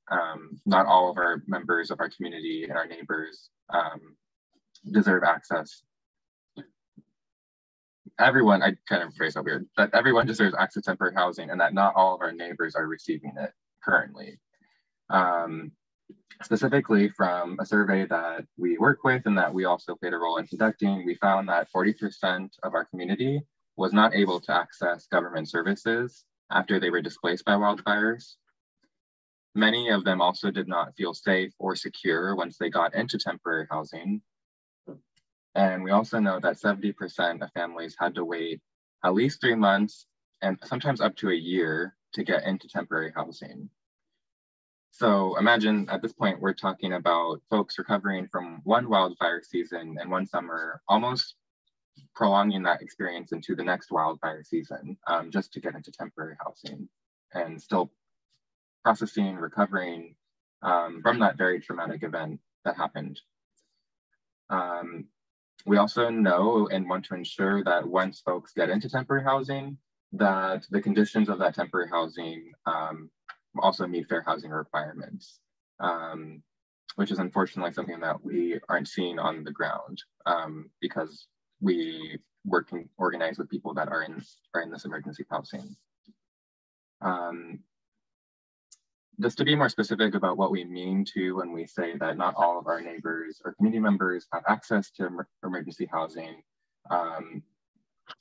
not all of our members of our community and our neighbors deserve access. Everyone, I kind of phrase that weird, that everyone deserves access to temporary housing and that not all of our neighbors are receiving it currently. Specifically from a survey that we work with and that we also played a role in conducting, we found that 40% of our community was not able to access government services after they were displaced by wildfires. Many of them also did not feel safe or secure once they got into temporary housing. And we also know that 70% of families had to wait at least 3 months and sometimes up to a year to get into temporary housing. So imagine at this point, we're talking about folks recovering from one wildfire season and one summer, almost prolonging that experience into the next wildfire season, just to get into temporary housing and still processing, recovering from that very traumatic event that happened. We also know and want to ensure that once folks get into temporary housing, that the conditions of that temporary housing also meet fair housing requirements, which is unfortunately something that we aren't seeing on the ground because we work and organize with people that are in this emergency housing. Just to be more specific about what we mean to when we say that not all of our neighbors or community members have access to emergency housing,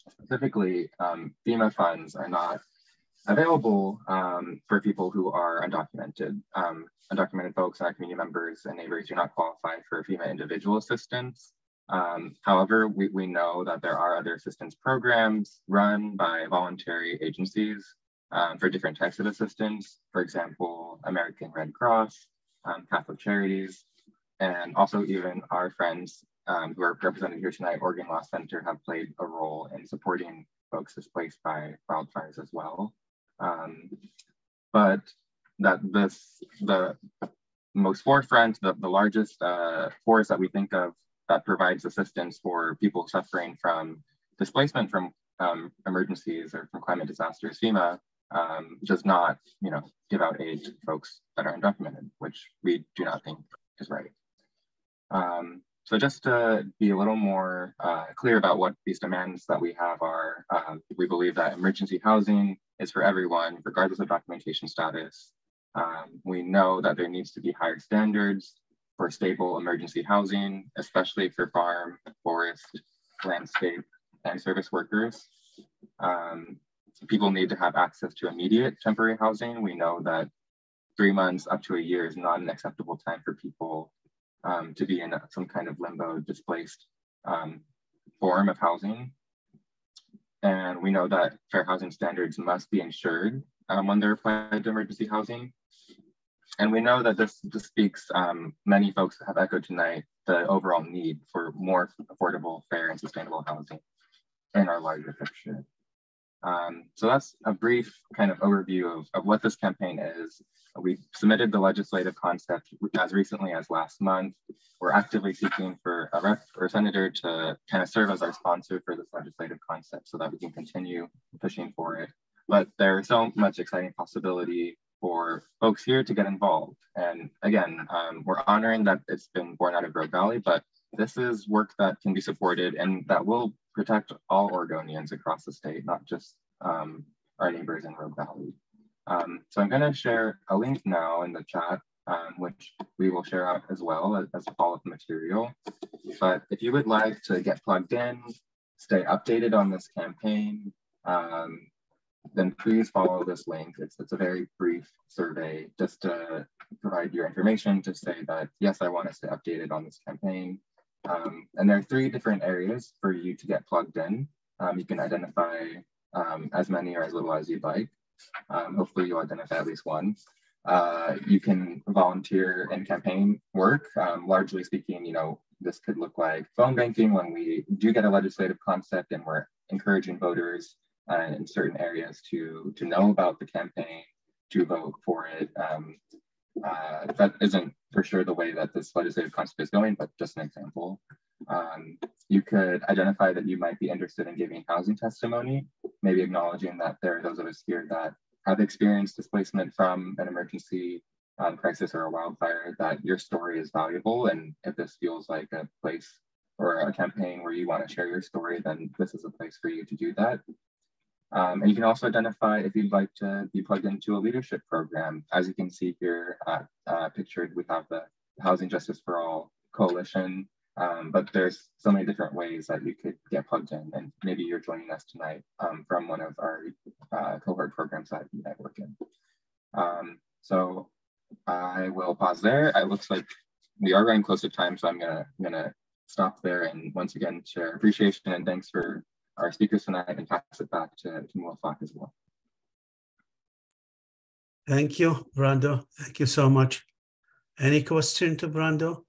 specifically FEMA funds are not available for people who are undocumented. Undocumented folks and our community members and neighbors do not qualify for FEMA individual assistance. However, we know that there are other assistance programs run by voluntary agencies for different types of assistance. For example, American Red Cross, Catholic Charities, and also even our friends who are represented here tonight, Oregon Law Center, have played a role in supporting folks displaced by wildfires as well. But that the most forefront, the largest force that we think of that provides assistance for people suffering from displacement from emergencies or from climate disasters, FEMA, does not, give out aid to folks that are undocumented, which we do not think is right. So just to be a little more clear about what these demands that we have are, we believe that emergency housing is for everyone, regardless of documentation status. We know that there needs to be higher standards for stable emergency housing, especially for farm, forest, landscape, and service workers. People need to have access to immediate temporary housing. We know that 3 months up to a year is not an acceptable time for people to be in some kind of limbo, displaced form of housing. And we know that fair housing standards must be ensured when they're applied to emergency housing. And we know that this speaks, many folks have echoed tonight, the overall need for more affordable, fair, and sustainable housing in our larger picture. So that's a brief kind of overview of what this campaign is. We submitted the legislative concept as recently as last month. We're actively seeking for a rep or senator to kind of serve as our sponsor for this legislative concept so that we can continue pushing for it. But there's so much exciting possibility for folks here to get involved. And again, we're honoring that it's been born out of Rogue Valley, but this is work that can be supported and that will protect all Oregonians across the state, not just our neighbors in Rogue Valley. So I'm going to share a link now in the chat, which we will share out as well as a follow-up material. But if you would like to get plugged in, stay updated on this campaign, then please follow this link. It's a very brief survey just to provide your information to say that, yes, I want to stay updated on this campaign. And there are 3 different areas for you to get plugged in. You can identify as many or as little as you'd like. Hopefully you'll identify at least one. You can volunteer in campaign work. Largely speaking, this could look like phone banking when we do get a legislative concept and we're encouraging voters in certain areas to know about the campaign, to vote for it. That isn't for sure the way that this legislative concept is going, but just an example. You could identify that you might be interested in giving housing testimony, maybe acknowledging that there are those of us here that have experienced displacement from an emergency crisis or a wildfire, that your story is valuable. And if this feels like a place or a campaign where you want to share your story, then this is a place for you to do that. And you can also identify if you'd like to be plugged into a leadership program. As you can see here pictured, we have the Housing Justice for All Coalition, but there's so many different ways that you could get plugged in. And maybe you're joining us tonight from one of our cohort programs that you network in. So I will pause there. It looks like we are running close to time, so I'm gonna stop there and once again share appreciation and thanks for our speakers tonight and pass it back to Mohammad as well. Thank you, Brando. Thank you so much. Any question to Brando?